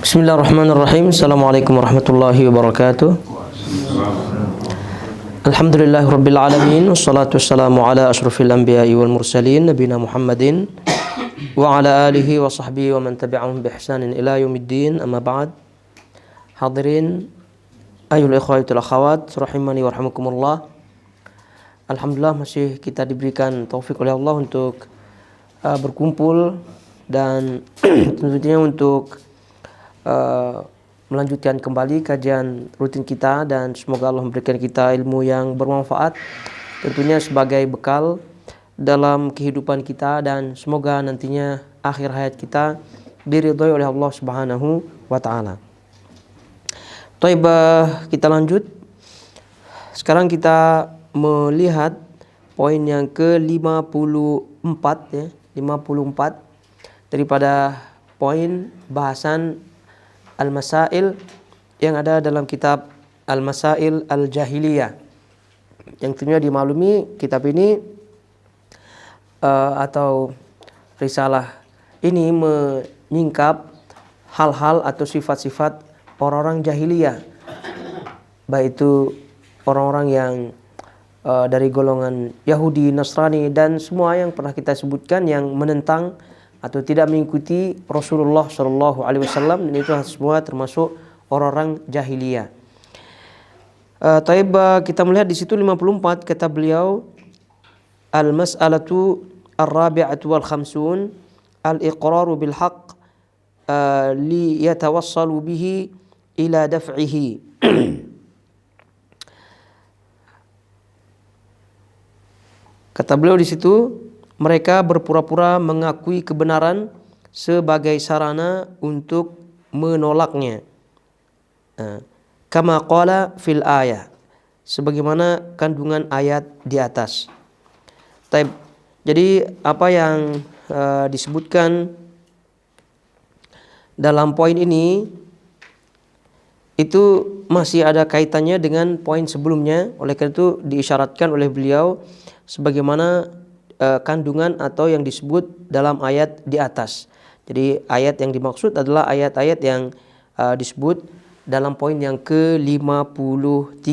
Bismillahirrahmanirrahim. Assalamualaikum warahmatullahi wabarakatuh. Alhamdulillahirabbil alamin wassalatu wassalamu ala asyrofil anbiya'i wal mursalin nabiyina Muhammadin wa ala alihi wa sahbihi wa man tabi'ahum bi ihsanin ila yaumiddin. Amma ba'd. Hadirin ayyuhal ikhwatul akhawat rahimani warahmukumullah. Alhamdulillah masih kita diberikan taufik oleh Allah untuk berkumpul dan tentunya untuk melanjutkan kembali kajian rutin kita, dan semoga Allah memberikan kita ilmu yang bermanfaat tentunya sebagai bekal dalam kehidupan kita, dan semoga nantinya akhir hayat kita diridhoi oleh Allah Subhanahu wa taala. Baik, kita lanjut. Sekarang kita melihat poin yang ke-54 ya, 54 daripada poin bahasan Al-Masail yang ada dalam kitab Al-Masail Al-Jahiliyah, yang tentunya dimaklumi kitab ini atau risalah ini menyingkap hal-hal atau sifat-sifat orang-orang jahiliyah, baik itu orang-orang yang dari golongan Yahudi, Nasrani, dan semua yang pernah kita sebutkan yang menentang atau tidak mengikuti Rasulullah Shallallahu Alaihi Wasallam, dan itu semua termasuk orang-orang jahiliyah. Kita melihat di situ 54, kata beliau, al-mas'alatu ar-rabi'atu wal khamsun al-iqraru bil haqq li yatawassalu bihi ila daf'ihi. Kata beliau di situ, mereka berpura-pura mengakui kebenaran sebagai sarana untuk menolaknya. Kama qala fil ayah, sebagaimana kandungan ayat di atas. Jadi apa yang disebutkan dalam poin ini itu masih ada kaitannya dengan poin sebelumnya. Oleh karena itu diisyaratkan oleh beliau sebagaimana kandungan atau yang disebut dalam ayat di atas. Jadi ayat yang dimaksud adalah ayat-ayat yang disebut dalam poin yang ke-53.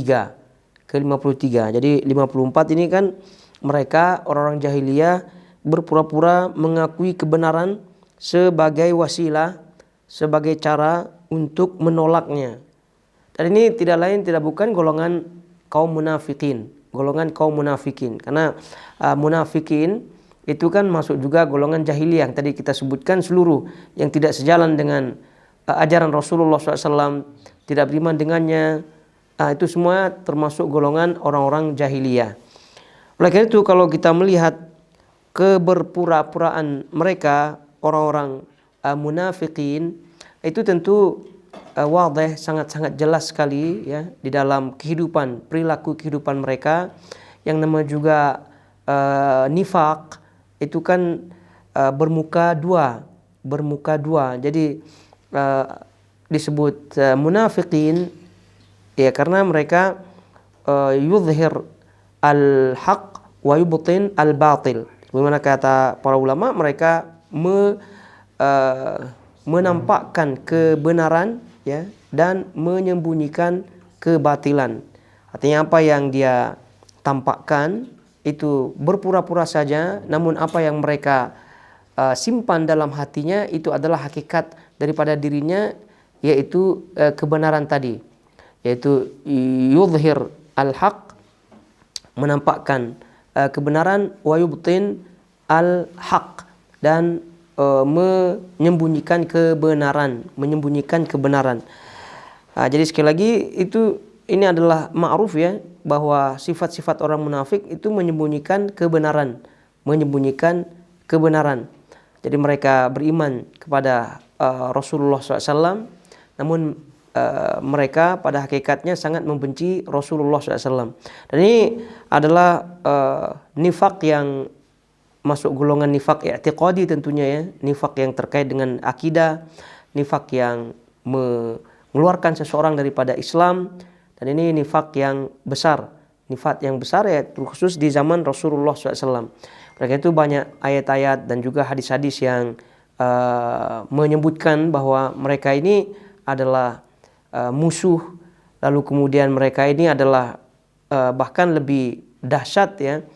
Jadi 54 ini kan mereka orang-orang jahiliyah berpura-pura mengakui kebenaran sebagai wasilah, sebagai cara untuk menolaknya. Dan ini tidak lain tidak bukan golongan kaum munafikin. Karena munafikin itu kan masuk juga golongan jahiliyah yang tadi kita sebutkan, seluruh yang tidak sejalan dengan ajaran Rasulullah SAW, tidak beriman dengannya, itu semua termasuk golongan orang-orang jahiliyah. Oleh karena itu kalau kita melihat keberpura-puraan mereka, orang-orang munafikin, itu tentu wadih, sangat-sangat jelas sekali ya di dalam kehidupan, perilaku kehidupan mereka, yang nama juga nifaq itu kan bermuka dua. Jadi disebut munafiqin ya karena mereka yuzhir al-haq wa yubtin al-batil. Bagaimana kata para ulama, mereka menampakkan kebenaran ya dan menyembunyikan kebatilan. Artinya apa yang dia tampakkan itu berpura-pura saja, namun apa yang mereka simpan dalam hatinya itu adalah hakikat daripada dirinya, yaitu kebenaran tadi, yaitu yuzhir al-haq, menampakkan kebenaran, wa yubtin al-haq, dan menyembunyikan kebenaran. Jadi sekali lagi ini adalah ma'ruf ya, bahwa sifat-sifat orang munafik itu menyembunyikan kebenaran. Jadi mereka beriman kepada Rasulullah SAW, namun mereka pada hakikatnya sangat membenci Rasulullah SAW. Dan ini adalah nifak yang masuk golongan nifak i'tiqadi tentunya ya, nifak yang terkait dengan akidah, nifak yang mengeluarkan seseorang daripada Islam, dan ini nifak yang besar ya, khusus di zaman Rasulullah SAW. Mereka itu banyak ayat-ayat dan juga hadis-hadis yang menyebutkan bahwa mereka ini adalah musuh, lalu kemudian mereka ini adalah bahkan lebih dahsyat ya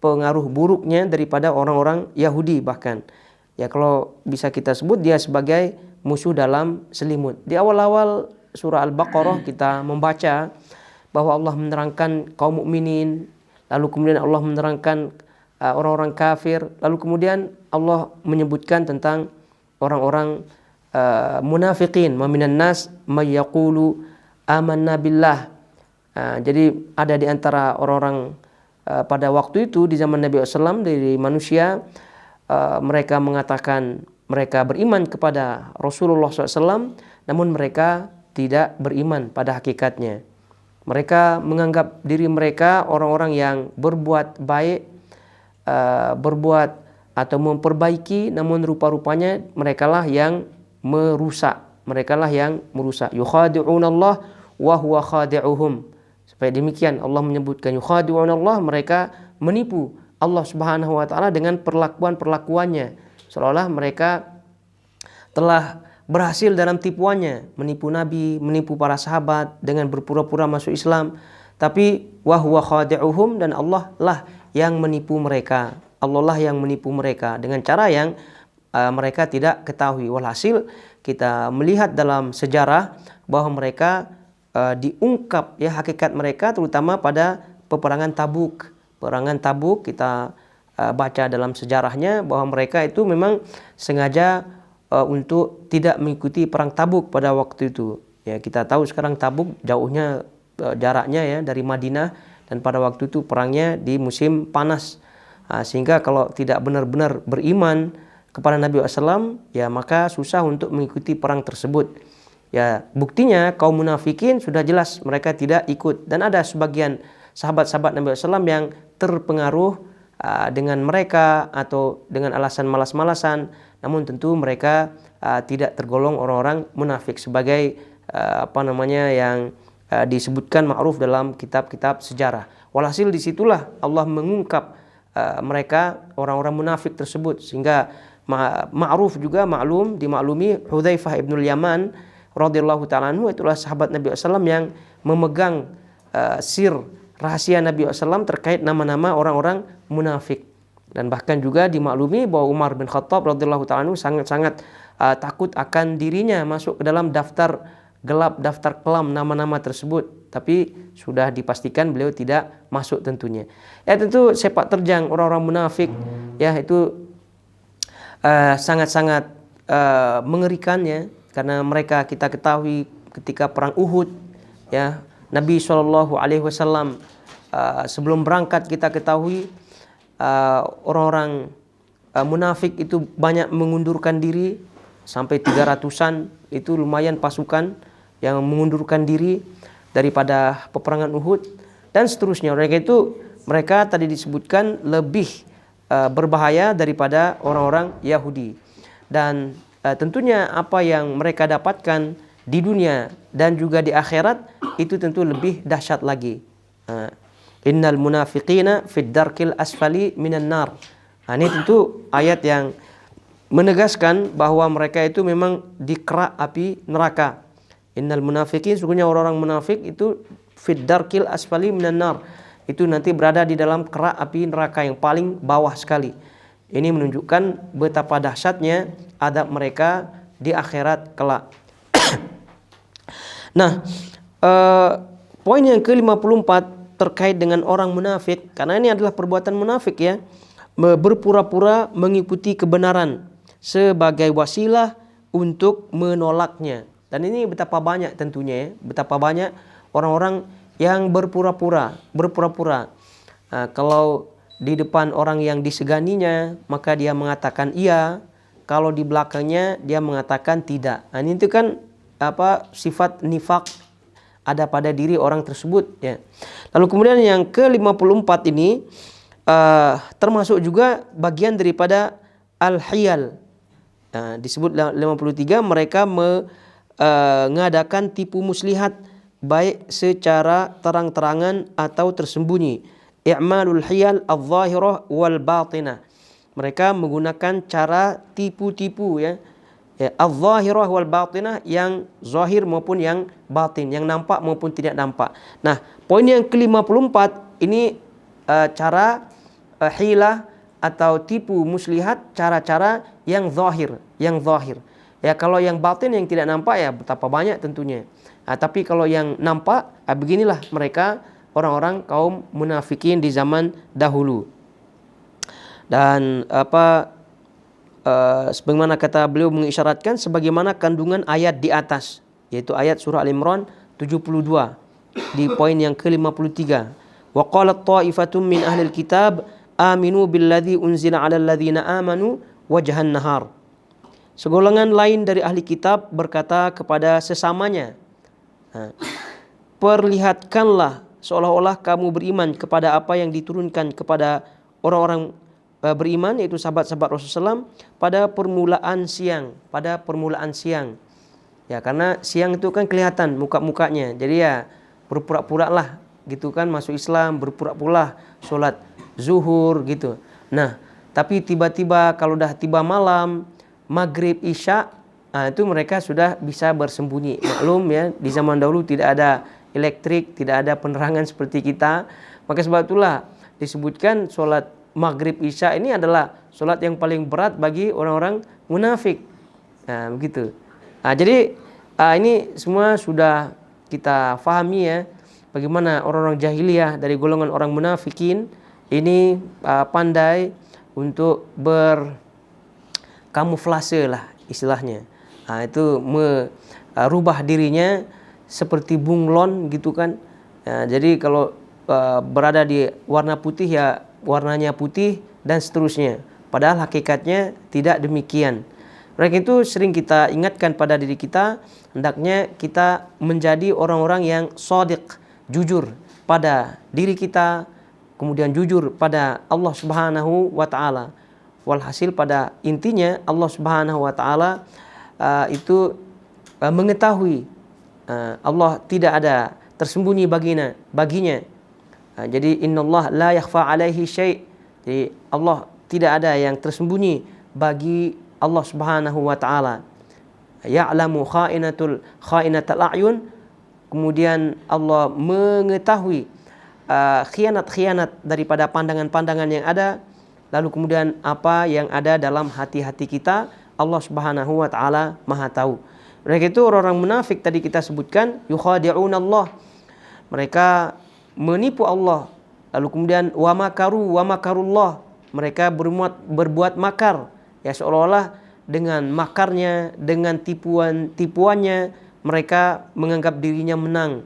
pengaruh buruknya daripada orang-orang Yahudi. Bahkan ya kalau bisa kita sebut dia sebagai musuh dalam selimut. Di awal-awal surah Al-Baqarah kita membaca bahwa Allah menerangkan kaum mukminin, lalu kemudian Allah menerangkan orang-orang kafir, lalu kemudian Allah menyebutkan tentang orang-orang munafiqin, minan nas may yaqulu amanna billah. Jadi ada di antara orang-orang pada waktu itu di zaman Nabi SAW dari manusia, mereka mengatakan mereka beriman kepada Rasulullah SAW, namun mereka tidak beriman pada hakikatnya. Mereka menganggap diri mereka orang-orang yang berbuat baik, berbuat atau memperbaiki, namun rupa-rupanya merekalah yang merusak. Merekalah yang merusak. Yukhadi'unallah wa huwa khadi'uhum. Supaya demikian Allah menyebutkan yukhadi'unallah, mereka menipu Allah Subhanahu wa taala dengan perlakuan-perlakuannya, seolah-olah mereka telah berhasil dalam tipuannya, menipu Nabi, menipu para sahabat dengan berpura-pura masuk Islam, tapi wa huwa khadi'uhum, dan Allah lah yang menipu mereka. Allah lah yang menipu mereka dengan cara yang mereka tidak ketahui. Walhasil kita melihat dalam sejarah bahwa mereka diungkap ya hakikat mereka terutama pada peperangan Tabuk. Peperangan Tabuk kita baca dalam sejarahnya bahwa mereka itu memang sengaja untuk tidak mengikuti perang Tabuk pada waktu itu. Ya, kita tahu sekarang Tabuk jauhnya jaraknya ya dari Madinah, dan pada waktu itu perangnya di musim panas. Sehingga kalau tidak benar-benar beriman kepada Nabi SAW, ya maka susah untuk mengikuti perang tersebut. Ya, buktinya kaum munafikin sudah jelas mereka tidak ikut, dan ada sebagian sahabat-sahabat Nabi SAW yang terpengaruh dengan mereka atau dengan alasan malas-malasan, namun tentu mereka tidak tergolong orang-orang munafik sebagai yang disebutkan ma'ruf dalam kitab-kitab sejarah. Walhasil disitulah Allah mengungkap mereka orang-orang munafik tersebut, sehingga ma'ruf juga dimaklumi Hudzaifah ibnul Yaman radhiyallahu ta'ala anhu, itulah sahabat Nabi SAW yang memegang sir rahasia Nabi SAW terkait nama-nama orang-orang munafik. Dan bahkan juga dimaklumi bahwa Umar bin Khattab radhiyallahu ta'ala anhu sangat-sangat takut akan dirinya masuk ke dalam daftar gelap, daftar kelam nama-nama tersebut, tapi sudah dipastikan beliau tidak masuk tentunya. Ya tentu sepak terjang orang-orang munafik ya itu sangat-sangat mengerikan ya, karena mereka kita ketahui ketika perang Uhud ya, Nabi SAW sebelum berangkat kita ketahui orang-orang munafik itu banyak mengundurkan diri, sampai 300-an itu lumayan pasukan yang mengundurkan diri daripada peperangan Uhud dan seterusnya. Mereka tadi disebutkan lebih berbahaya daripada orang-orang Yahudi, dan tentunya apa yang mereka dapatkan di dunia dan juga di akhirat itu tentu lebih dahsyat lagi. Innal munafiqina fid darkil asfali minan nar. Ini tentu ayat yang menegaskan bahwa mereka itu memang di kerak api neraka. Innal munafiqin, sesungguhnya orang-orang munafik itu fid darkil asfali minan nar, itu nanti berada di dalam kerak api neraka yang paling bawah sekali. Ini menunjukkan betapa dahsyatnya adab mereka di akhirat kelak. Nah, poin yang ke-54 terkait dengan orang munafik, karena ini adalah perbuatan munafik ya, berpura-pura mengikuti kebenaran sebagai wasilah untuk menolaknya. Dan ini betapa banyak tentunya ya, betapa banyak orang-orang yang berpura-pura. Kalau di depan orang yang diseganinya maka dia mengatakan iya, kalau di belakangnya dia mengatakan tidak. Nah, ini itu kan sifat nifak ada pada diri orang tersebut ya. Lalu kemudian yang ke-54 ini termasuk juga bagian daripada al-hiyal. Disebut 53, mereka mengadakan tipu muslihat baik secara terang-terangan atau tersembunyi. I'malul hiyal adh-dhahirah wal batinah. Mereka menggunakan cara tipu-tipu ya. Ya, al-zahirah wal batinah, yang zahir maupun yang batin, yang nampak maupun tidak nampak. Nah, poin yang ke-54 ini cara hilah atau tipu muslihat, cara-cara yang zahir. Ya, kalau yang batin yang tidak nampak ya betapa banyak tentunya. Nah, tapi kalau yang nampak, beginilah mereka orang-orang kaum munafikin di zaman dahulu. Dan sebagaimana kata beliau mengisyaratkan sebagaimana kandungan ayat di atas, yaitu ayat surah Al-Imran 72 di poin yang ke-53. Wa qalat ta'ifatum min ahlil kitab aminu billadzi unzila 'alal ladzina amanu wajhan nahar. Segolongan lain dari ahli kitab berkata kepada sesamanya, perlihatkanlah seolah-olah kamu beriman kepada apa yang diturunkan kepada orang-orang beriman, yaitu sahabat-sahabat Rasulullah SAW pada permulaan siang. Ya, karena siang itu kan kelihatan muka-mukanya. Jadi ya berpura-pura lah gitu kan masuk Islam, berpura-pura sholat zuhur gitu. Nah, tapi tiba-tiba kalau dah tiba malam, maghrib, isya, itu mereka sudah bisa bersembunyi. Maklum ya, di zaman dahulu tidak ada elektrik, tidak ada penerangan seperti kita. Maka sebab itulah disebutkan sholat maghrib isya ini adalah sholat yang paling berat bagi orang-orang munafik. Nah, begitu. Jadi ini semua sudah kita fahami ya, bagaimana orang-orang jahiliyah dari golongan orang munafikin ini pandai untuk berkamuflase lah istilahnya. Itu merubah dirinya seperti bunglon gitu kan. Jadi kalau berada di warna putih ya warnanya putih dan seterusnya. Padahal hakikatnya tidak demikian. Oleh itu sering kita ingatkan pada diri kita, hendaknya kita menjadi orang-orang yang shadiq, jujur pada diri kita, kemudian jujur pada Allah Subhanahu wa taala. Walhasil pada intinya Allah Subhanahu wa taala itu mengetahui, Allah tidak ada tersembunyi baginya. Jadi innallaha la yakhfa alaihi syai'. Jadi Allah tidak ada yang tersembunyi bagi Allah Subhanahu wa taala. Ya'lamu kha'inatal a'yun. Kemudian Allah mengetahui khianat-khianat daripada pandangan-pandangan yang ada. Lalu kemudian apa yang ada dalam hati-hati kita, Allah Subhanahu wa taala Maha tahu. Mereka itu orang-orang munafik tadi kita sebutkan, yukhadi'unallah. Mereka menipu Allah. Lalu kemudian wa makarullah. Mereka berbuat makar. Ya, seolah-olah dengan makarnya, dengan tipuannya mereka menganggap dirinya menang,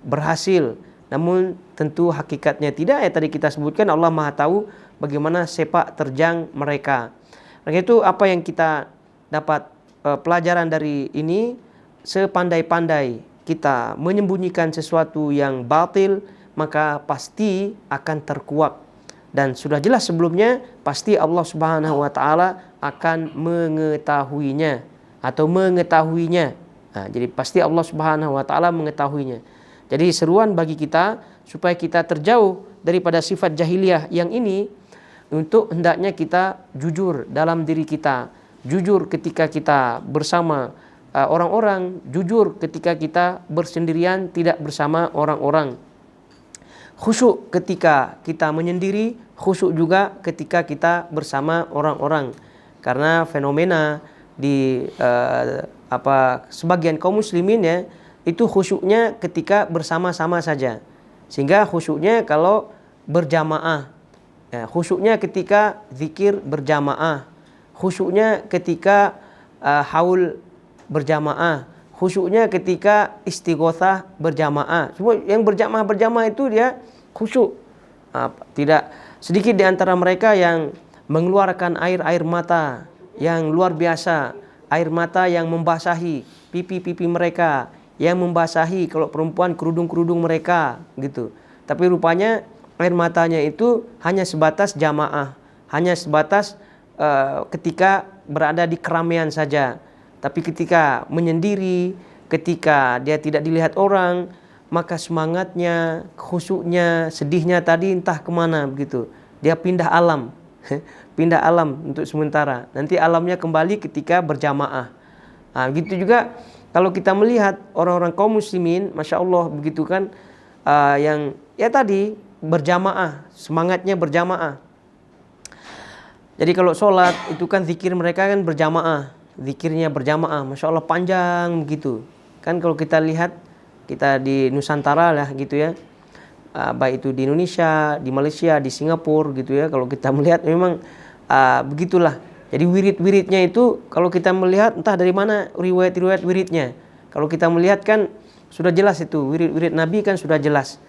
berhasil. Namun tentu hakikatnya tidak. Ya, tadi kita sebutkan Allah Maha tahu bagaimana sepak terjang mereka. Oleh itu apa yang kita dapat pelajaran dari ini, sepandai-pandai kita menyembunyikan sesuatu yang batil, maka pasti akan terkuak. Dan sudah jelas sebelumnya, pasti Allah Subhanahu wa taala akan mengetahuinya atau mengetahuinya. Jadi pasti Allah Subhanahu wa taala mengetahuinya. Jadi seruan bagi kita supaya kita terjauh daripada sifat jahiliyah yang ini, untuk hendaknya kita jujur dalam diri kita, jujur ketika kita bersama orang-orang, jujur ketika kita bersendirian tidak bersama orang-orang. Khusyuk ketika kita menyendiri, khusyuk juga ketika kita bersama orang-orang. Karena fenomena di sebagian kaum muslimin ya, itu khusyuknya ketika bersama-sama saja. Sehingga khusyuknya kalau berjamaah, ya, khusyuknya ketika zikir berjamaah, khusyuknya ketika haul berjamaah, khusyuknya ketika istighotsah berjamaah. Semua yang berjamaah itu dia khusyuk. Tidak sedikit di antara mereka yang mengeluarkan air mata yang luar biasa, air mata yang membasahi pipi-pipi mereka, yang membasahi kalau perempuan kerudung-kerudung mereka gitu. Tapi rupanya air matanya itu hanya sebatas jamaah, hanya sebatas ketika berada di keramaian saja. Tapi ketika menyendiri, ketika dia tidak dilihat orang, maka semangatnya, khusyuknya, sedihnya tadi entah kemana begitu. Dia pindah alam. pindah alam untuk sementara. Nanti alamnya kembali ketika berjamaah. Gitu juga kalau kita melihat orang-orang kaum muslimin, masya Allah begitu kan, yang ya tadi berjamaah, semangatnya berjamaah. Jadi kalau sholat itu kan zikir mereka kan berjamaah, zikirnya berjamaah, masya Allah panjang begitu. Kan kalau kita lihat kita di Nusantara lah gitu ya, baik itu di Indonesia, di Malaysia, di Singapura gitu ya. Kalau kita melihat memang begitulah. Jadi wirid-wiridnya itu kalau kita melihat entah dari mana riwayat-riwayat wiridnya. Kalau kita melihat kan sudah jelas itu wirid-wirid Nabi kan sudah jelas.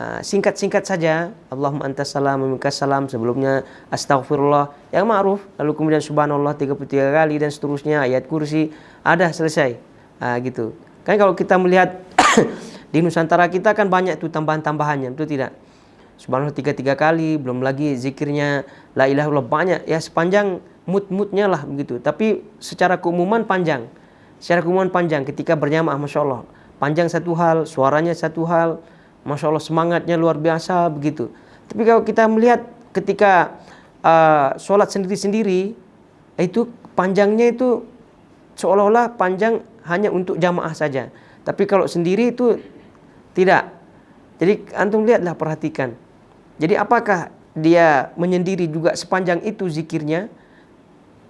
Singkat-singkat saja, Allahumma antas salam wa minkas salam, sebelumnya astaghfirullah yang ma'ruf, lalu kemudian subhanallah 33 kali dan seterusnya, ayat kursi, ada selesai. Gitu. Kan kalau kita melihat di Nusantara kita kan banyak tuh tambahan-tambahannya, betul tidak? Subhanallah 33 kali, belum lagi zikirnya la ilaha illallah banyak ya, sepanjang mood-moodnya lah begitu. Tapi secara keumuman panjang. Secara keumuman panjang ketika berjamaah, masya Allah. Panjang satu hal, suaranya satu hal, masya Allah semangatnya luar biasa begitu. Tapi kalau kita melihat ketika sholat sendiri-sendiri, itu panjangnya itu seolah-olah panjang hanya untuk jamaah saja. Tapi kalau sendiri itu tidak. Jadi antum lihatlah, perhatikan. Jadi apakah dia menyendiri juga sepanjang itu zikirnya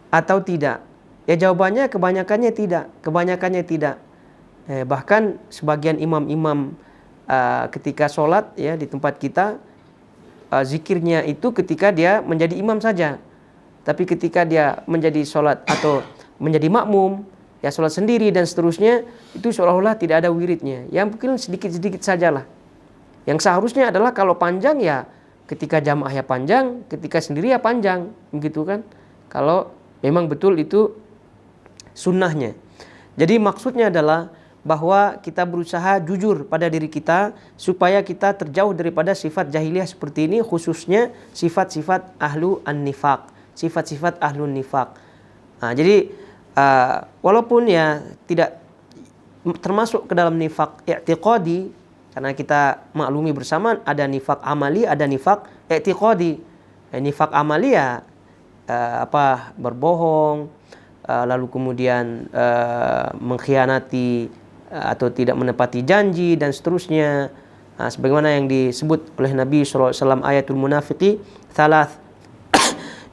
atau tidak? Ya jawabannya kebanyakannya tidak. Kebanyakannya tidak. Bahkan sebagian imam-imam ketika sholat ya di tempat kita, zikirnya itu ketika dia menjadi imam saja. Tapi ketika dia menjadi sholat atau menjadi makmum, ya sholat sendiri dan seterusnya, itu seolah-olah tidak ada wiridnya. Ya mungkin sedikit-sedikit sajalah. Yang seharusnya adalah kalau panjang ya ketika jamaah ya panjang, ketika sendiri ya panjang, begitu kan? Kalau memang betul itu sunnahnya. Jadi maksudnya adalah bahwa kita berusaha jujur pada diri kita supaya kita terjauh daripada sifat jahiliyah seperti ini, khususnya sifat-sifat ahlu an-nifaq, sifat-sifat ahlu nifaq. Jadi walaupun ya tidak termasuk ke dalam nifaq i'tiqadi, karena kita maklumi bersama ada nifaq amali, ada nifaq i'tiqadi. Nifaq amali ya berbohong, lalu kemudian mengkhianati atau tidak menepati janji dan seterusnya. Sebagaimana yang disebut oleh Nabi SAW, ayatul munafiqi thalath.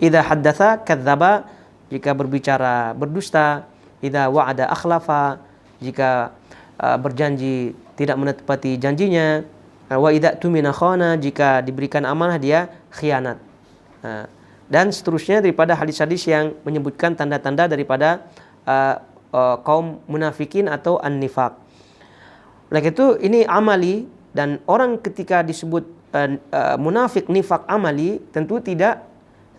Idza haddatsa kadzdzaba, jika berbicara berdusta. Idza wa'ada akhlafa, jika berjanji tidak menepati janjinya. Wa idza tumina khana, jika diberikan amanah dia khianat. Dan seterusnya daripada hadis-hadis yang menyebutkan tanda-tanda daripada kaum munafikin atau an-nifaq. Oleh itu ini amali, dan orang ketika disebut munafik nifaq amali tentu tidak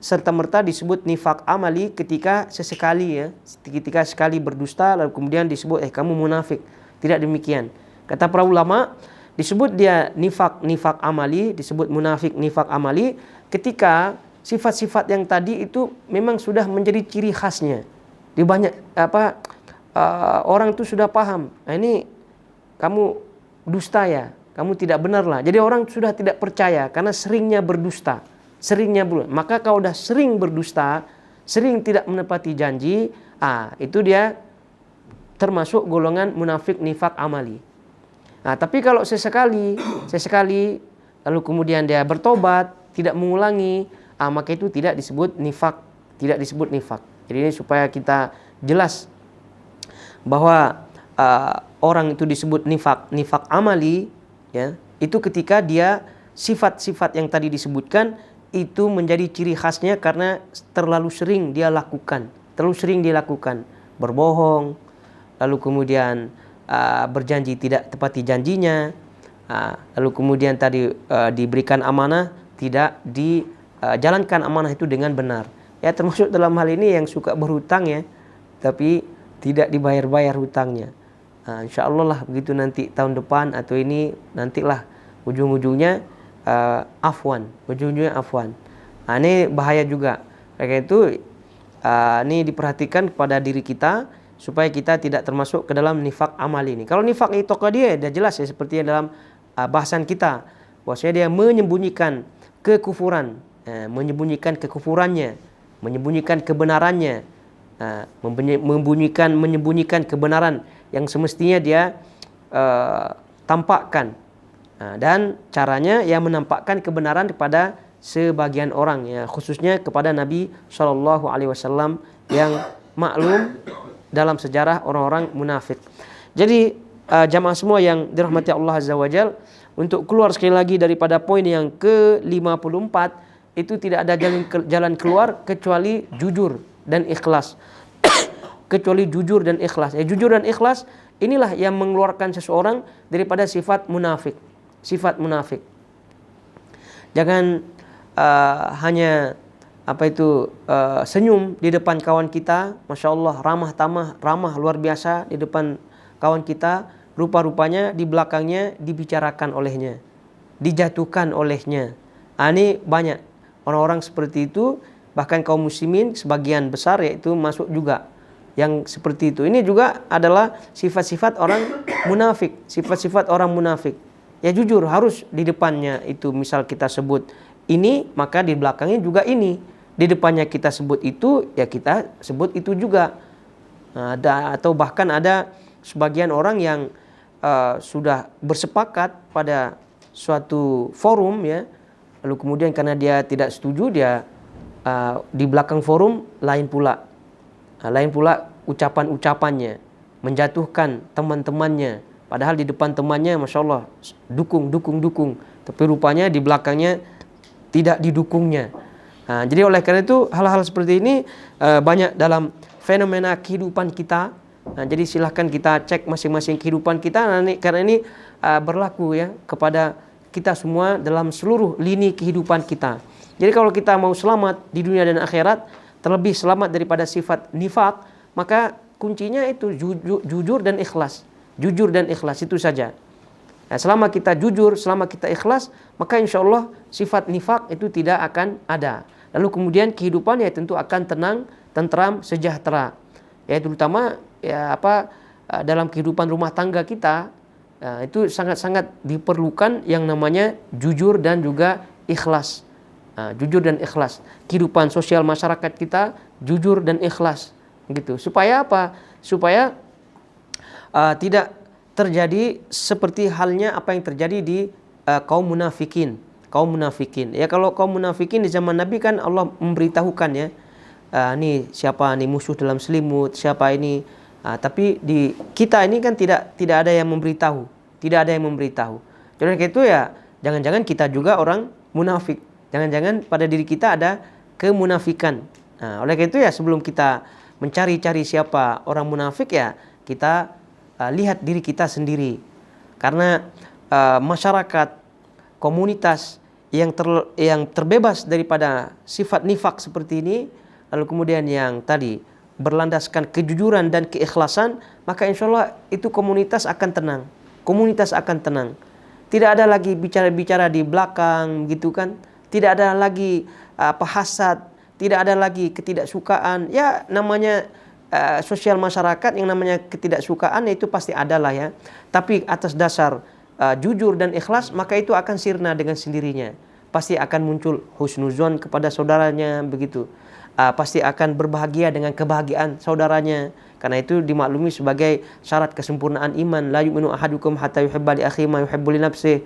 serta-merta disebut nifaq amali ketika sesekali ya, ketika sekali berdusta lalu kemudian disebut kamu munafik. Tidak demikian. Kata para ulama, disebut dia nifaq amali, disebut munafik nifaq amali ketika sifat-sifat yang tadi itu memang sudah menjadi ciri khasnya. Di banyak orang itu sudah paham, ini kamu dusta ya, kamu tidak benar lah. Jadi orang sudah tidak percaya karena seringnya berdusta, seringnya maka kalau udah sering berdusta, sering tidak menepati janji, itu dia termasuk golongan munafik nifak amali. Tapi kalau sesekali lalu kemudian dia bertobat, tidak mengulangi, maka itu tidak disebut nifak, tidak disebut nifak. Jadi ini supaya kita jelas bahwa orang itu disebut nifak amali ya, itu ketika dia sifat-sifat yang tadi disebutkan itu menjadi ciri khasnya karena terlalu sering dia lakukan, berbohong, lalu kemudian berjanji tidak tepati janjinya, lalu kemudian tadi diberikan amanah tidak dijalankan amanah itu dengan benar. Ya termasuk dalam hal ini yang suka berhutang ya, tapi tidak dibayar-bayar hutangnya. Insya Allah lah begitu nanti tahun depan atau ini nantilah ujung-ujungnya afwan. Ini bahaya juga. Karena itu ini diperhatikan kepada diri kita supaya kita tidak termasuk ke dalam nifak amali ini. Kalau nifak itu dia sudah jelas ya, seperti yang dalam bahasan kita, bahwasanya dia menyembunyikan kekufuran, menyembunyikan kekufurannya menyembunyikan kebenarannya, menyembunyikan kebenaran yang semestinya dia tampakkan. Dan caranya ya menampakkan kebenaran kepada sebagian orang, ya khususnya kepada Nabi Shallallahu Alaihi Wasallam yang maklum dalam sejarah orang-orang munafik. Jadi jamaah semua yang dirahmati Allah Azza wa Jal, untuk keluar sekali lagi daripada poin yang ke-54, itu tidak ada jalan keluar kecuali jujur dan ikhlas. Kecuali jujur dan ikhlas. Jujur dan ikhlas inilah yang mengeluarkan seseorang daripada sifat munafik. Sifat munafik. Jangan hanya senyum di depan kawan kita, masya Allah, ramah luar biasa di depan kawan kita, rupa-rupanya di belakangnya dibicarakan olehnya, dijatuhkan olehnya. Ini banyak orang-orang seperti itu, bahkan kaum muslimin sebagian besar yaitu masuk juga yang seperti itu. Ini juga adalah sifat-sifat orang munafik, sifat-sifat orang munafik. Ya jujur, harus di depannya itu misal kita sebut ini, maka di belakangnya juga ini. Di depannya kita sebut itu, ya kita sebut itu juga. Atau bahkan ada sebagian orang yang sudah bersepakat pada suatu forum, ya, lalu kemudian karena dia tidak setuju, dia di belakang forum lain pula ucapan-ucapannya, menjatuhkan teman-temannya. Padahal di depan temannya, masya Allah, dukung. Tapi rupanya di belakangnya tidak didukungnya. Jadi oleh karena itu hal-hal seperti ini banyak dalam fenomena kehidupan kita. Jadi silahkan kita cek masing-masing kehidupan kita, karena ini berlaku ya kepada kita semua dalam seluruh lini kehidupan kita. Jadi kalau kita mau selamat di dunia dan akhirat, terlebih selamat daripada sifat nifak, maka kuncinya itu jujur dan ikhlas. Jujur dan ikhlas, itu saja. Selama kita jujur, selama kita ikhlas, maka insya Allah sifat nifak itu tidak akan ada. Lalu kemudian kehidupan ya tentu akan tenang, tentram, sejahtera. Ya terutama dalam kehidupan rumah tangga kita, itu sangat-sangat diperlukan yang namanya jujur dan juga ikhlas. Jujur dan ikhlas. Kehidupan sosial masyarakat kita jujur dan ikhlas, gitu. Supaya apa? Supaya tidak terjadi seperti halnya apa yang terjadi di kaum munafikin. Ya kalau kaum munafikin di zaman Nabi kan Allah memberitahukan ya, ini siapa nih musuh dalam selimut, siapa ini. Tapi di kita ini kan tidak ada yang memberitahu, Jadi itu ya jangan-jangan kita juga orang munafik. Jangan-jangan pada diri kita ada kemunafikan. Oleh karena itu ya sebelum kita mencari-cari siapa orang munafik, ya kita lihat diri kita sendiri. Karena masyarakat, komunitas yang terbebas daripada sifat nifak seperti ini, lalu kemudian yang tadi berlandaskan kejujuran dan keikhlasan, maka insya Allah itu komunitas akan tenang. Tidak ada lagi bicara-bicara di belakang gitu kan. Tidak ada lagi hasad, tidak ada lagi ketidaksukaan. Ya namanya sosial masyarakat, yang namanya ketidaksukaan itu pasti ada lah ya. Tapi atas dasar jujur dan ikhlas, maka itu akan sirna dengan sendirinya. Pasti akan muncul husnuzon kepada saudaranya, begitu. Pasti akan berbahagia dengan kebahagiaan saudaranya. Karena itu dimaklumi sebagai syarat kesempurnaan iman. La yu'minu ahadukum hatta yuhibba li akhihi ma yuhibbu li nafsihi.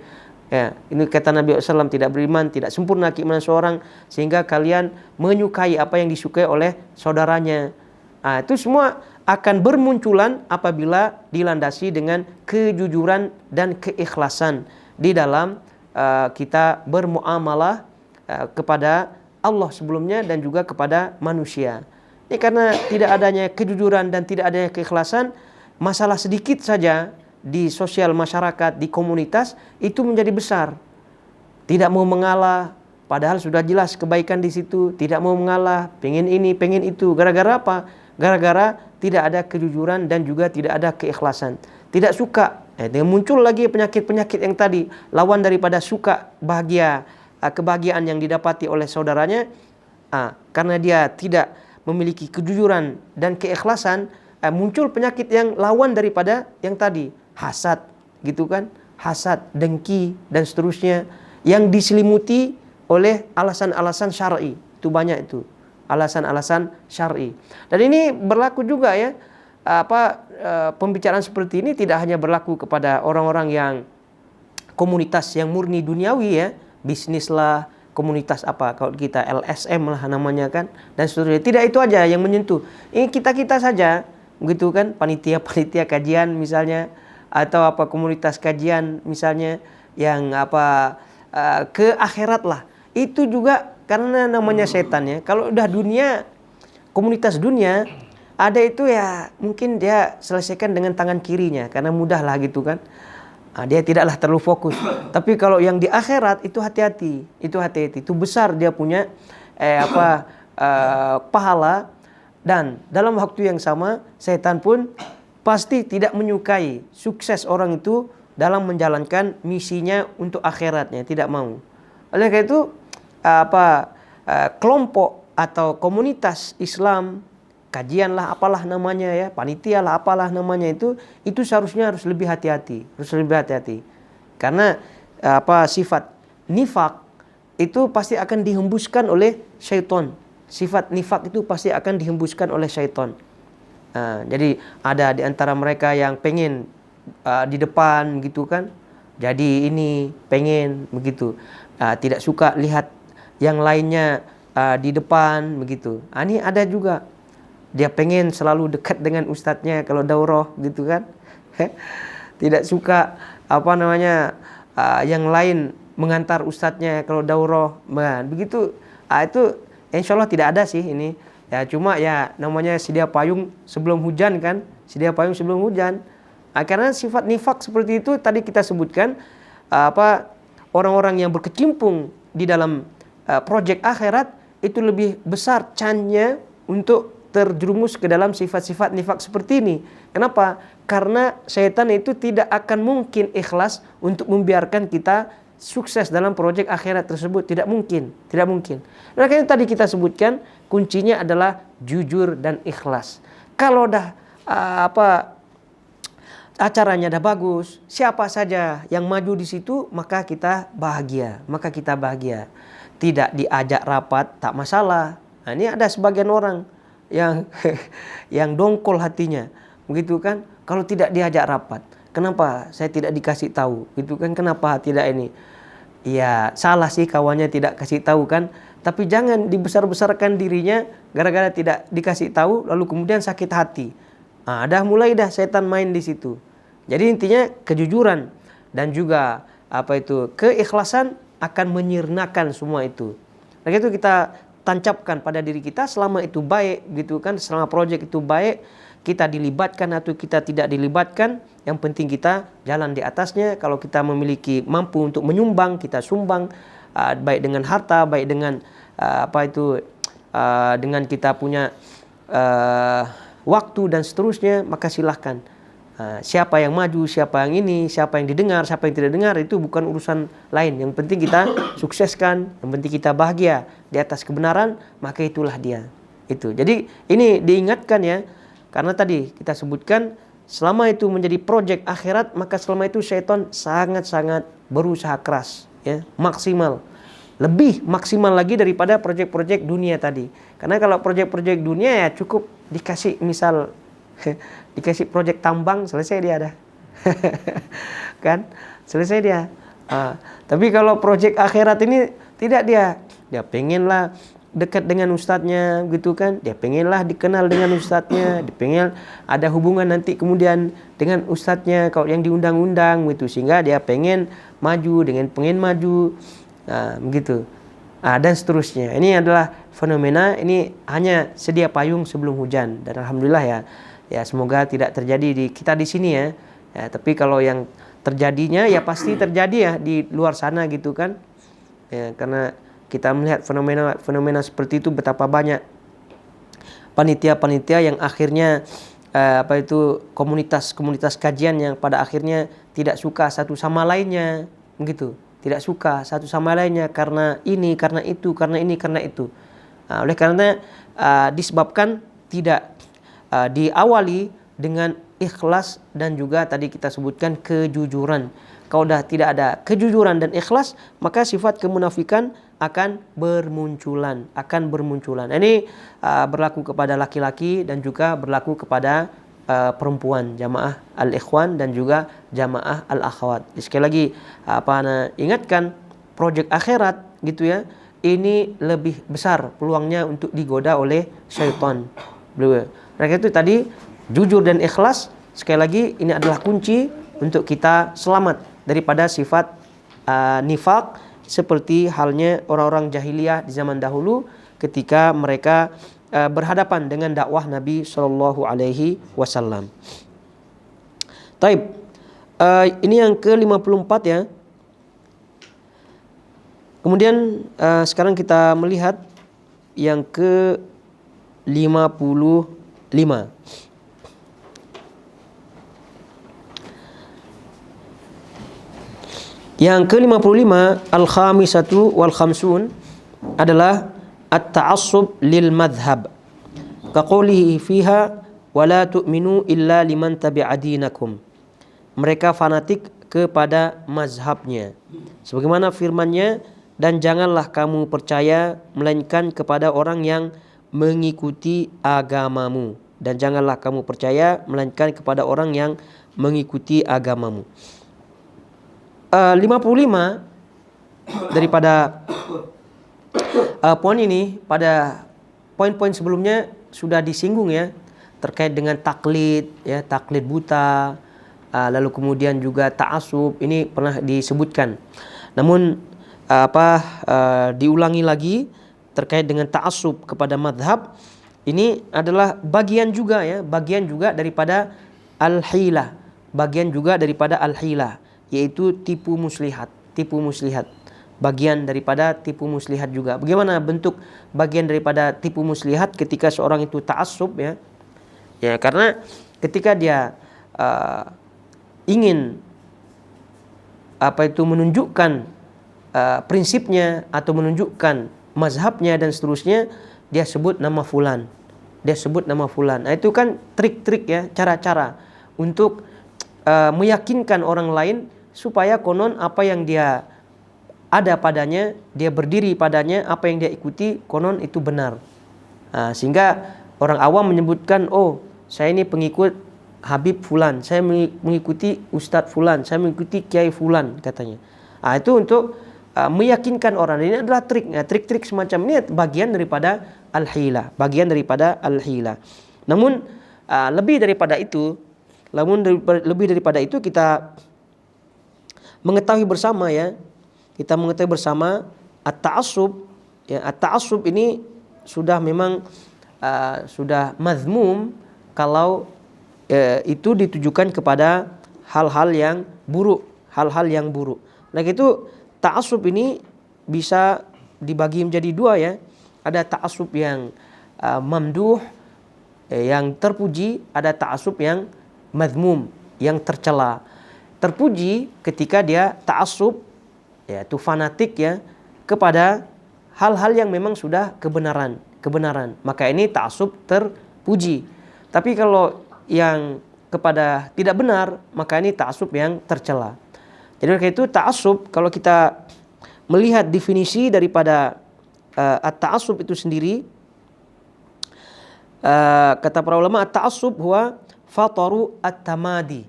Ya, ini kata Nabi SAW, tidak beriman, tidak sempurna keimanan seorang sehingga kalian menyukai apa yang disukai oleh saudaranya. Itu semua akan bermunculan apabila dilandasi dengan kejujuran dan keikhlasan di dalam kita bermuamalah kepada Allah sebelumnya dan juga kepada manusia. Ini karena tidak adanya kejujuran dan tidak adanya keikhlasan, masalah sedikit saja di sosial masyarakat, di komunitas itu menjadi besar. Tidak mau mengalah, padahal sudah jelas kebaikan di situ. Tidak mau mengalah, pengen ini, pengen itu. Gara-gara apa? Gara-gara tidak ada kejujuran dan juga tidak ada keikhlasan. Tidak suka. Muncul lagi penyakit-penyakit yang tadi. Lawan daripada suka bahagia, kebahagiaan yang didapati oleh saudaranya. Karena dia tidak memiliki kejujuran dan keikhlasan, muncul penyakit yang lawan daripada yang tadi. Hasad, gitu kan? Hasad, dengki, dan seterusnya. Yang diselimuti oleh alasan-alasan syar'i. Itu banyak itu. alasan-alasan syar'i. Dan ini berlaku juga ya, pembicaraan seperti ini tidak hanya berlaku kepada orang-orang yang komunitas yang murni duniawi ya, bisnis lah, komunitas apa kalau kita LSM lah namanya kan, dan seterusnya. Tidak itu aja yang menyentuh. Ini kita-kita saja begitu kan, panitia kajian misalnya, atau komunitas kajian misalnya yang ke akhirat lah. Itu juga karena namanya setan ya. Kalau udah dunia, komunitas dunia ada itu ya, mungkin dia selesaikan dengan tangan kirinya karena mudah lah gitu kan. Dia tidaklah terlalu fokus. Tapi kalau yang di akhirat itu hati-hati, itu besar dia punya pahala, dan dalam waktu yang sama setan pun pasti tidak menyukai sukses orang itu dalam menjalankan misinya untuk akhiratnya, tidak mau. Oleh karena itu kelompok atau komunitas Islam, kajian lah apalah namanya ya, panitia lah apalah namanya, itu seharusnya harus lebih hati-hati, karena sifat nifak itu pasti akan dihembuskan oleh syaitan. Sifat nifak itu pasti akan dihembuskan oleh syaitan. Jadi ada di antara mereka yang pengen di depan gitu kan, jadi ini pengen begitu, tidak suka lihat yang lainnya di depan begitu. Ini ada juga, dia pengen selalu dekat dengan ustadznya kalau daurah gitu kan. Tidak suka yang lain mengantar ustadznya kalau daurah. Begitu. Itu insya Allah tidak ada sih ini. Ya cuma ya namanya sedia payung sebelum hujan kan. Karena sifat nifak seperti itu tadi kita sebutkan, orang-orang yang berkecimpung di dalam proyek akhirat itu lebih besar chance-nya untuk terjerumus ke dalam sifat-sifat nifak seperti ini. Kenapa? Karena setan itu tidak akan mungkin ikhlas untuk membiarkan kita sukses dalam proyek akhirat tersebut. Tidak mungkin. Nah, kayak tadi kita sebutkan, kuncinya adalah jujur dan ikhlas. Kalau dah acaranya dah bagus, siapa saja yang maju di situ, maka kita bahagia. Tidak diajak rapat, tak masalah. Nah, ini ada sebagian orang yang dongkol hatinya, begitu kan? Kalau tidak diajak rapat, kenapa saya tidak dikasih tahu, gitu kan? Kenapa tidak ini? Ya salah sih kawannya tidak kasih tahu kan? Tapi jangan dibesar-besarkan dirinya gara-gara tidak dikasih tahu, lalu kemudian sakit hati. Mulai setan main di situ. Jadi intinya kejujuran dan juga keikhlasan akan menyirnakan semua itu. Nah itu kita tancapkan pada diri kita, selama itu baik gitu kan, selama proyek itu baik, kita dilibatkan atau kita tidak dilibatkan, yang penting kita jalan di atasnya. Kalau kita memiliki mampu untuk menyumbang, kita sumbang, baik dengan harta, baik dengan dengan kita punya waktu dan seterusnya, maka silahkan. Siapa yang maju, siapa yang ini, siapa yang didengar, siapa yang tidak dengar, itu bukan urusan lain. Yang penting kita sukseskan, yang penting kita bahagia di atas kebenaran, maka itulah dia. Itu. Jadi ini diingatkan ya, karena tadi kita sebutkan selama itu menjadi proyek akhirat, maka selama itu syaitan sangat-sangat berusaha keras, ya, maksimal. Lebih maksimal lagi daripada proyek-proyek dunia tadi. Karena kalau proyek-proyek dunia ya cukup dikasih misal dikasih proyek tambang, selesai dia dah. Kan? Selesai dia. Tapi kalau proyek akhirat ini tidak, dia pengenlah dekat dengan ustadznya gitu kan. Dia pengenlah dikenal dengan ustadznya, dia pengen ada hubungan nanti kemudian dengan ustadznya kalau yang diundang-undang gitu, sehingga dia pengen maju begitu. Dan seterusnya. Ini adalah fenomena, ini hanya sedia payung sebelum hujan, dan alhamdulillah ya semoga tidak terjadi di kita di sini ya. Tapi kalau yang terjadinya ya pasti terjadi ya di luar sana gitu kan. Ya, karena kita melihat fenomena seperti itu, betapa banyak panitia-panitia yang akhirnya komunitas kajian yang pada akhirnya tidak suka satu sama lainnya begitu. Tidak suka satu sama lainnya karena ini, karena itu, karena ini, karena itu. Oleh karena disebabkan tidak diawali dengan ikhlas dan juga tadi kita sebutkan kejujuran. Kalau dah tidak ada kejujuran dan ikhlas, maka sifat kemunafikan akan bermunculan, Ini berlaku kepada laki-laki dan juga berlaku kepada perempuan, jamaah al-ikhwan dan juga jamaah al-akhwat. Sekali lagi ana ingatkan, proyek akhirat gitu ya, ini lebih besar peluangnya untuk digoda oleh syaitan. Mereka itu tadi jujur dan ikhlas. Sekali lagi ini adalah kunci untuk kita selamat daripada sifat nifak, seperti halnya orang-orang jahiliyah di zaman dahulu ketika mereka berhadapan dengan dakwah Nabi Shallallahu Alaihi Wasallam. Taib, ini yang ke-54 ya. Kemudian sekarang kita melihat yang ke-55. Yang ke-55, al-khamisatu wal khamsun, adalah at-ta'assub lil madhhab. Kaqoulihi fiha wala tu'minu illa liman tabi'a dinakum. Mereka fanatik kepada mazhabnya. Sebagaimana firman-Nya, dan janganlah kamu percaya melainkan kepada orang yang mengikuti agamamu. Dan janganlah kamu percaya melainkan kepada orang yang mengikuti agamamu. 55 daripada poin ini pada poin-poin sebelumnya sudah disinggung ya, terkait dengan taklid ya, taklid buta, lalu kemudian juga ta'assub, ini pernah disebutkan. Namun diulangi lagi terkait dengan ta'assub kepada madhab. Ini adalah bagian juga ya, bagian juga daripada al-hilah, yaitu tipu muslihat. Bagian daripada tipu muslihat juga. Bagaimana bentuk bagian daripada tipu muslihat ketika seorang itu ta'assub ya? Ya, karena ketika dia ingin menunjukkan prinsipnya atau menunjukkan mazhabnya dan seterusnya, dia sebut nama fulan. Nah, itu kan trik-trik ya, cara-cara untuk meyakinkan orang lain supaya konon apa yang dia ada padanya, dia berdiri padanya, apa yang dia ikuti konon itu benar. Sehingga orang awam menyebutkan, oh saya ini pengikut Habib Fulan, saya mengikuti Ustadz Fulan, saya mengikuti Kiai Fulan katanya. Itu untuk meyakinkan orang. Ini adalah trik-trik semacam ini bagian daripada al-hilah, Namun lebih daripada itu kita mengetahui bersama ya, at-ta'assub ya, at-ta'assub ini sudah memang sudah mazmum kalau itu ditujukan kepada hal-hal yang buruk. Nah, itu ta'assub ini bisa dibagi menjadi dua ya. Ada ta'assub yang mamduh, yang terpuji, ada ta'assub yang mazmum, yang tercela. Terpuji ketika dia ta'assub, yaitu fanatik ya, kepada hal-hal yang memang sudah kebenaran. Maka ini ta'assub terpuji. Tapi kalau yang kepada tidak benar, maka ini ta'assub yang tercela. Jadi karena itu ta'assub, kalau kita melihat definisi daripada at-ta'assub itu sendiri, kata para ulama, at-ta'assub huwa fataru at-tamadi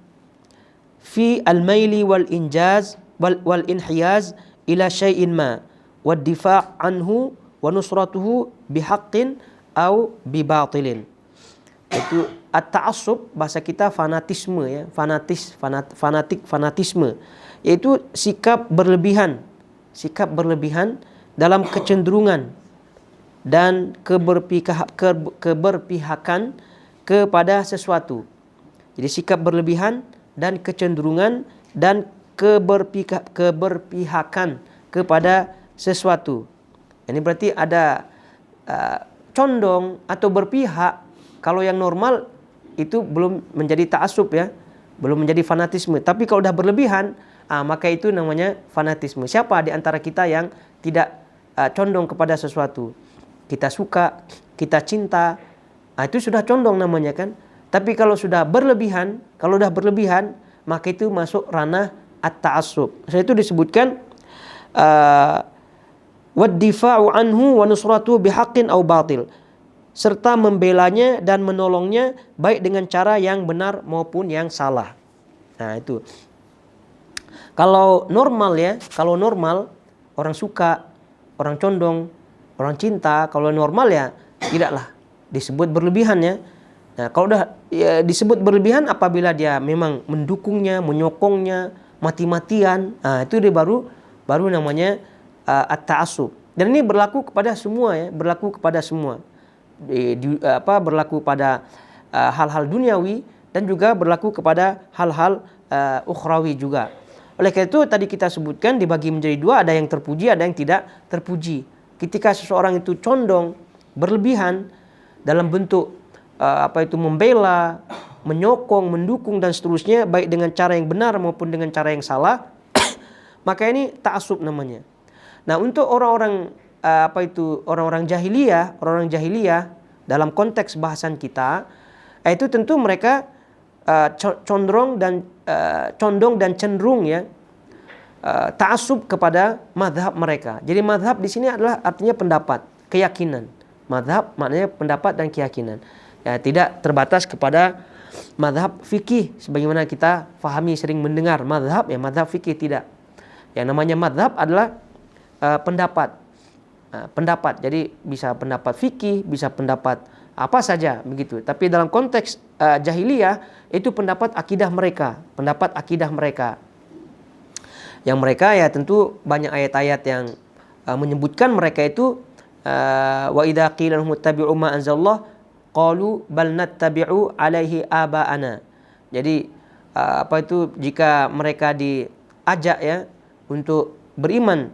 fi al-maili wal injaz wal inhiyaz ila syai'in ma wad difa' anhu wa nusratuhu bihaqqin au bibatilin. Itu at-ta'assub, bahasa kita fanatisme ya, fanatisme, yaitu sikap berlebihan dalam kecenderungan dan keberpihakan kepada sesuatu. Jadi sikap berlebihan dan kecenderungan dan keberpihakan kepada sesuatu. Ini berarti ada condong atau berpihak. Kalau yang normal itu belum menjadi ta'assub ya, belum menjadi fanatisme. Tapi kalau udah berlebihan, maka itu namanya fanatisme. Siapa di antara kita yang tidak condong kepada sesuatu? Kita suka, kita cinta, itu sudah condong namanya kan. Tapi kalau sudah berlebihan, maka itu masuk ranah at-ta'assub. Saya itu disebutkan waddifa'u anhu wa nusratu bihaqqin aw batil, serta membelanya dan menolongnya baik dengan cara yang benar maupun yang salah. Nah, itu. Kalau normal ya, kalau normal orang suka, orang condong, orang cinta, kalau normal ya tidaklah disebut berlebihan ya. Nah, kalau udah ya, disebut berlebihan apabila dia memang mendukungnya, menyokongnya, mati-matian, nah itu dia baru namanya at-ta'assub. Dan ini berlaku kepada semua ya, berlaku kepada semua. Berlaku pada hal-hal duniawi dan juga berlaku kepada hal-hal ukhrawi juga. Oleh karena itu tadi kita sebutkan dibagi menjadi dua, ada yang terpuji, ada yang tidak terpuji. Ketika seseorang itu condong berlebihan dalam bentuk membela, menyokong, mendukung dan seterusnya baik dengan cara yang benar maupun dengan cara yang salah, maka ini ta'assub namanya. Nah, untuk orang-orang orang-orang jahiliyah dalam konteks bahasan kita, itu tentu mereka condong dan cenderung ya ta'assub kepada mazhab mereka. Jadi mazhab di sini adalah artinya pendapat, keyakinan. Mazhab maknanya pendapat dan keyakinan. Ya, tidak terbatas kepada mazhab fikih sebagaimana kita fahami sering mendengar mazhab ya mazhab fikih, tidak. Yang namanya mazhab adalah pendapat. Pendapat. Jadi bisa pendapat fikih, bisa pendapat apa saja begitu. Tapi dalam konteks jahiliyah itu pendapat akidah mereka, Yang mereka ya tentu banyak ayat-ayat yang menyebutkan mereka itu wa idza qila lahum ittabi'u ma anzalallah qalu bal nattabi'u alaihi aba'ana. Jadi jika mereka diajak ya untuk beriman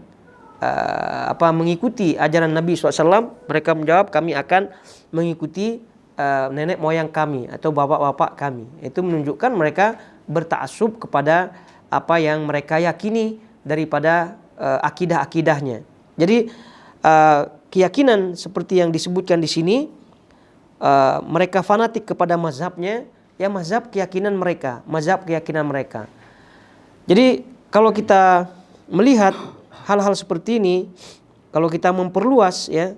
mengikuti ajaran Nabi SAW, mereka menjawab kami akan mengikuti nenek moyang kami atau bapak-bapak kami. Itu menunjukkan mereka berta'assub kepada apa yang mereka yakini daripada akidah-akidahnya. Jadi keyakinan seperti yang disebutkan di sini, mereka fanatik kepada mazhabnya, ya mazhab keyakinan mereka. Jadi kalau kita melihat hal-hal seperti ini, kalau kita memperluas ya,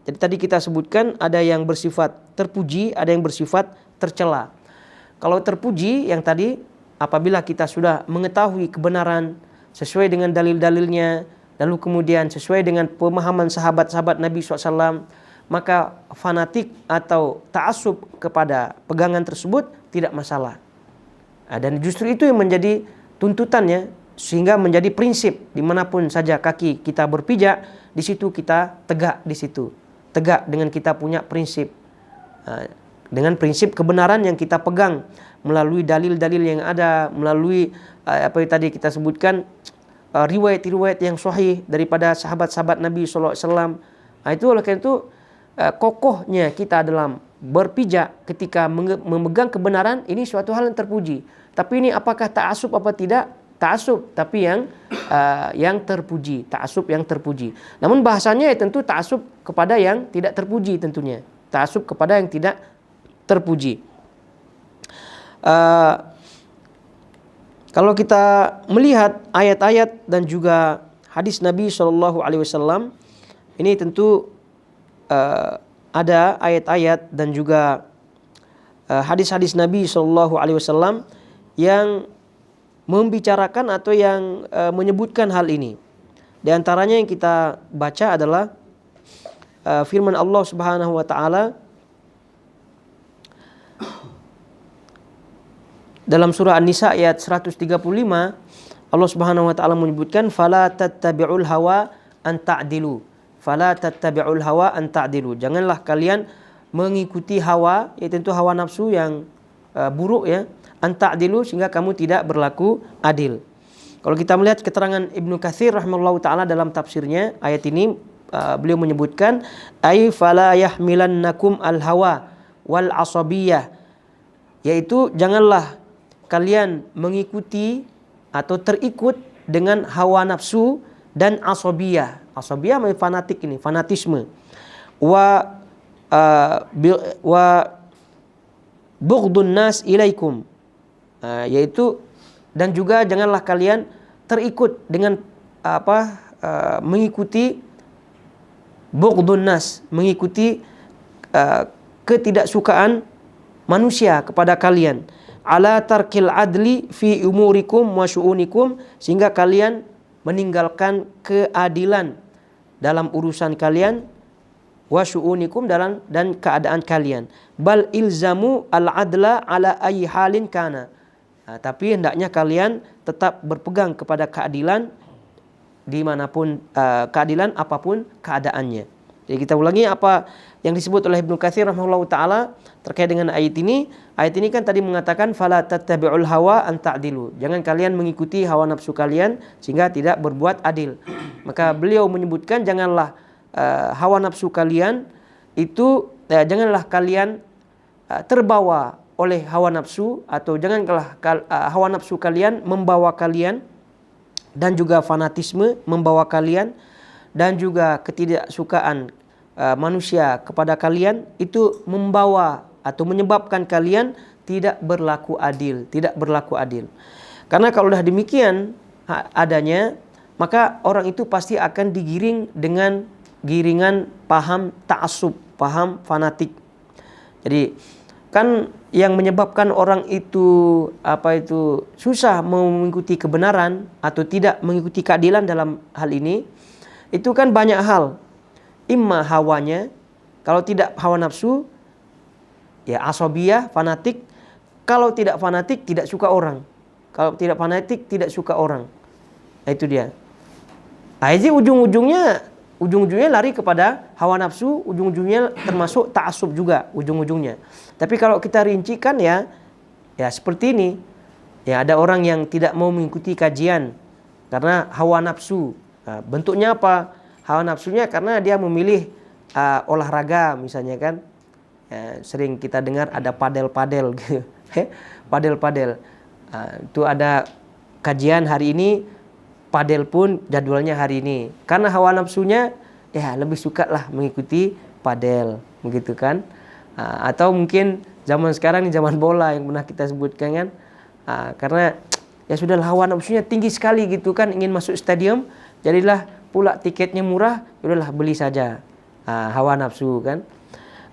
jadi tadi kita sebutkan ada yang bersifat terpuji, ada yang bersifat tercela. Kalau terpuji yang tadi, apabila kita sudah mengetahui kebenaran sesuai dengan dalil-dalilnya, lalu kemudian sesuai dengan pemahaman sahabat-sahabat Nabi SAW, maka fanatik atau ta'assub kepada pegangan tersebut tidak masalah. Dan justru itu yang menjadi tuntutannya, sehingga menjadi prinsip dimanapun saja kaki kita berpijak, di situ kita tegak, tegak dengan kita punya prinsip, dengan prinsip kebenaran yang kita pegang melalui dalil-dalil yang ada, melalui apa yang tadi kita sebutkan riwayat-riwayat yang sahih daripada sahabat-sahabat Nabi SAW. Itu oleh karena itu kokohnya kita dalam berpijak ketika memegang kebenaran ini suatu hal yang terpuji. Tapi ini apakah ta'assub apa tidak? Ta'assub, tapi yang terpuji, ta'assub yang terpuji. Namun bahasanya ya tentu ta'assub kepada yang tidak terpuji tentunya. Ta'assub kepada yang tidak terpuji. Kalau kita melihat ayat-ayat dan juga hadis Nabi SAW, ini tentu ada ayat-ayat dan juga hadis-hadis Nabi SAW yang membicarakan atau yang menyebutkan hal ini. Di antaranya yang kita baca adalah firman Allah Subhanahu wa taala dalam surah An-Nisa ayat 135. Allah Subhanahu wa taala menyebutkan fala tattabi'ul hawa an ta'dilu. Fala tattabi'ul hawa an ta'dilu. Janganlah kalian mengikuti hawa, yaitu tentu hawa nafsu yang buruk ya, an ta'dilu, sehingga kamu tidak berlaku adil. Kalau kita melihat keterangan Ibnu Katsir rahimahullahu taala dalam tafsirnya ayat ini, beliau menyebutkan ay fala yahmilannakum al hawa wal asabiyah, yaitu janganlah kalian mengikuti atau terikut dengan hawa nafsu dan asabiyah. Asabiyah maksudnya fanatik, ini fanatisme. Wa bughdun nas ilaikum, yaitu dan juga janganlah kalian terikut dengan mengikuti bughdun nas, mengikuti ketidaksukaan manusia kepada kalian, ala tarkil adli fi umurikum wa syu'unikum, sehingga kalian meninggalkan keadilan dalam urusan kalian, wa syu'unikum dan keadaan kalian, bal ilzamu al adla ala ayyi halin kana. Tapi hendaknya kalian tetap berpegang kepada keadilan dimanapun, keadilan apapun keadaannya. Jadi kita ulangi apa yang disebut oleh Ibnu Katsir rahimahullahu taala terkait dengan ayat ini. Ayat ini kan tadi mengatakan fala tattabi'ul hawa an ta'dilu. Jangan kalian mengikuti hawa nafsu kalian sehingga tidak berbuat adil. Maka beliau menyebutkan janganlah hawa nafsu kalian itu janganlah kalian terbawa oleh hawa nafsu, atau janganlah hawa nafsu kalian membawa kalian, dan juga fanatisme membawa kalian, dan juga ketidaksukaan manusia kepada kalian itu membawa atau menyebabkan kalian tidak berlaku adil, Karena kalau sudah demikian adanya, maka orang itu pasti akan digiring dengan giringan paham ta'assub, paham fanatik. Jadi kan yang menyebabkan orang itu susah mengikuti kebenaran atau tidak mengikuti keadilan dalam hal ini, itu kan banyak hal. Imma hawanya, kalau tidak hawa nafsu ya asabiyah, fanatik. Kalau tidak fanatik tidak suka orang. Kalau tidak fanatik tidak suka orang. Nah, itu dia. Jadi ujung-ujungnya lari kepada hawa nafsu, ujung-ujungnya termasuk ta'assub juga ujung-ujungnya. Tapi kalau kita rincikan ya seperti ini. Ya, ada orang yang tidak mau mengikuti kajian karena hawa nafsu. Nah, bentuknya apa? Hawa nafsunya karena dia memilih olahraga misalnya kan. Ya, sering kita dengar ada padel gitu. Padel. Itu ada kajian hari ini, padel pun jadwalnya hari ini. Karena hawa nafsunya ya lebih suka lah mengikuti padel, begitu kan. Atau mungkin zaman sekarang ini zaman bola yang pernah kita sebutkan kan. Karena ya sudah hawa nafsunya tinggi sekali gitu kan, ingin masuk stadium, jadilah pula tiketnya murah, udahlah beli saja. Hawa nafsu kan.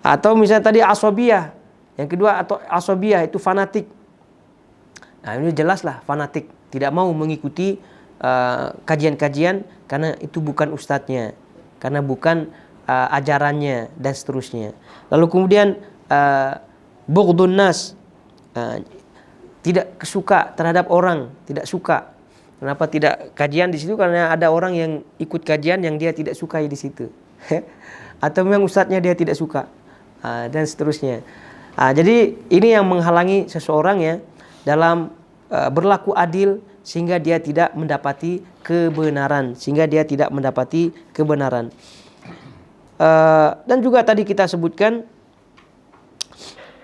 Atau misalnya tadi asabiyah, yang kedua atau asabiyah itu fanatik. Nah, ini jelaslah fanatik, tidak mau mengikuti kajian-kajian karena itu bukan ustadznya, karena bukan ajarannya dan seterusnya. Lalu kemudian bughdun nas, tidak suka terhadap orang, tidak suka. Kenapa tidak kajian di situ? Karena ada orang yang ikut kajian yang dia tidak sukai di situ. Atau memang ustadznya dia tidak suka. Dan seterusnya. Jadi ini yang menghalangi seseorang ya dalam berlaku adil sehingga dia tidak mendapati kebenaran. Dan juga tadi kita sebutkan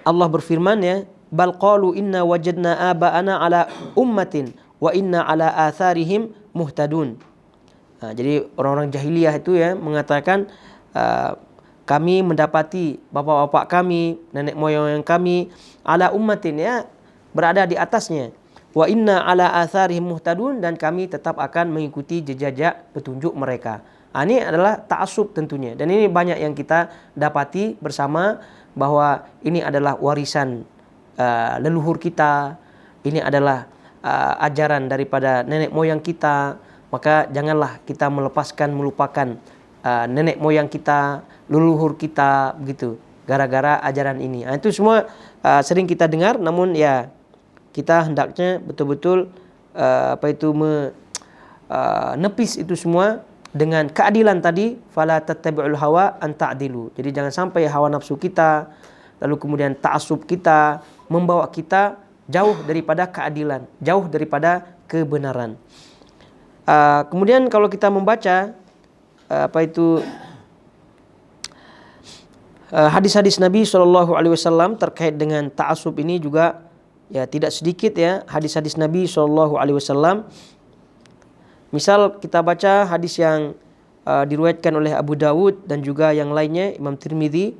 Allah berfirman ya, bal qalu inna wajadna aba'ana ala ummatin wa inna ala atharihim muhtadun. Jadi orang-orang jahiliyah itu ya mengatakan kami mendapati bapak-bapak kami, nenek moyang kami ala ummatin ya berada di atasnya. Wa inna ala atharihim muhtadun, dan kami tetap akan mengikuti jejak petunjuk mereka. Ini adalah ta'assub tentunya, dan ini banyak yang kita dapati bersama bahwa ini adalah warisan leluhur kita, ini adalah ajaran daripada nenek moyang kita. Maka janganlah kita melupakan nenek moyang kita, leluhur kita begitu, gara-gara ajaran ini. Itu semua sering kita dengar, namun ya kita hendaknya betul-betul menepis itu semua dengan keadilan tadi, fala tattabi'ul hawa an ta'dilu. Jadi jangan sampai hawa nafsu kita, lalu kemudian ta'assub kita membawa kita jauh daripada keadilan, jauh daripada kebenaran. Kemudian kalau kita membaca hadis-hadis Nabi SAW terkait dengan ta'assub ini juga ya tidak sedikit ya hadis-hadis Nabi SAW. Misal kita baca hadis yang diriwayatkan oleh Abu Dawud dan juga yang lainnya, Imam Tirmidzi,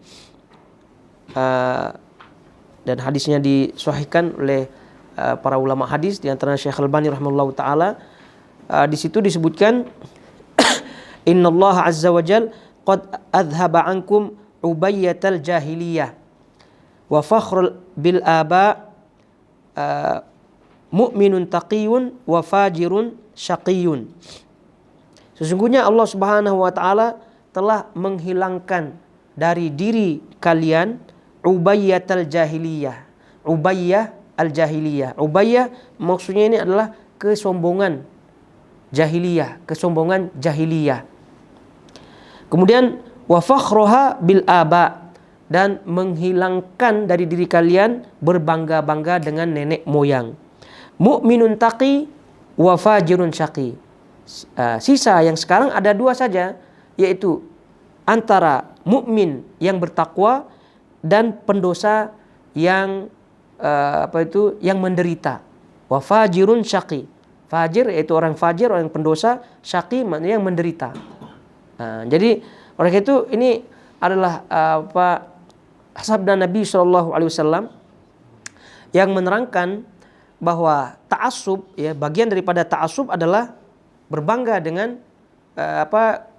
dan hadisnya disahihkan oleh para ulama hadis, di antara Syekh Al-Albani rahimahullahu taala. Di situ disebutkan innallaha azza wajal qad adhaba ankum ubayyatal jahiliyah wa fakhrul bil aba mu'minun taqiyun wa fajirun syaqiyun. Sesungguhnya Allah Subhanahu wa taala telah menghilangkan dari diri kalian ubayyatal jahiliyah. Ubayyah al-jahiliyah. Ubayyah maksudnya ini adalah kesombongan jahiliyah, kesombongan jahiliyah. Kemudian wa fakhroha bil aba, dan menghilangkan dari diri kalian berbangga-bangga dengan nenek moyang. Mu'minun taqi wa fajirun syaqi. Sisa yang sekarang ada dua saja, yaitu antara mukmin yang bertakwa dan pendosa yang yang menderita. Wa fajirun syaqi. Fajir yaitu orang fajir, orang pendosa, syaqi maknanya yang menderita. Jadi oleh itu ini adalah sabda Nabi SAW yang menerangkan bahwa ta'assub, ya, bagian daripada ta'assub adalah berbangga dengan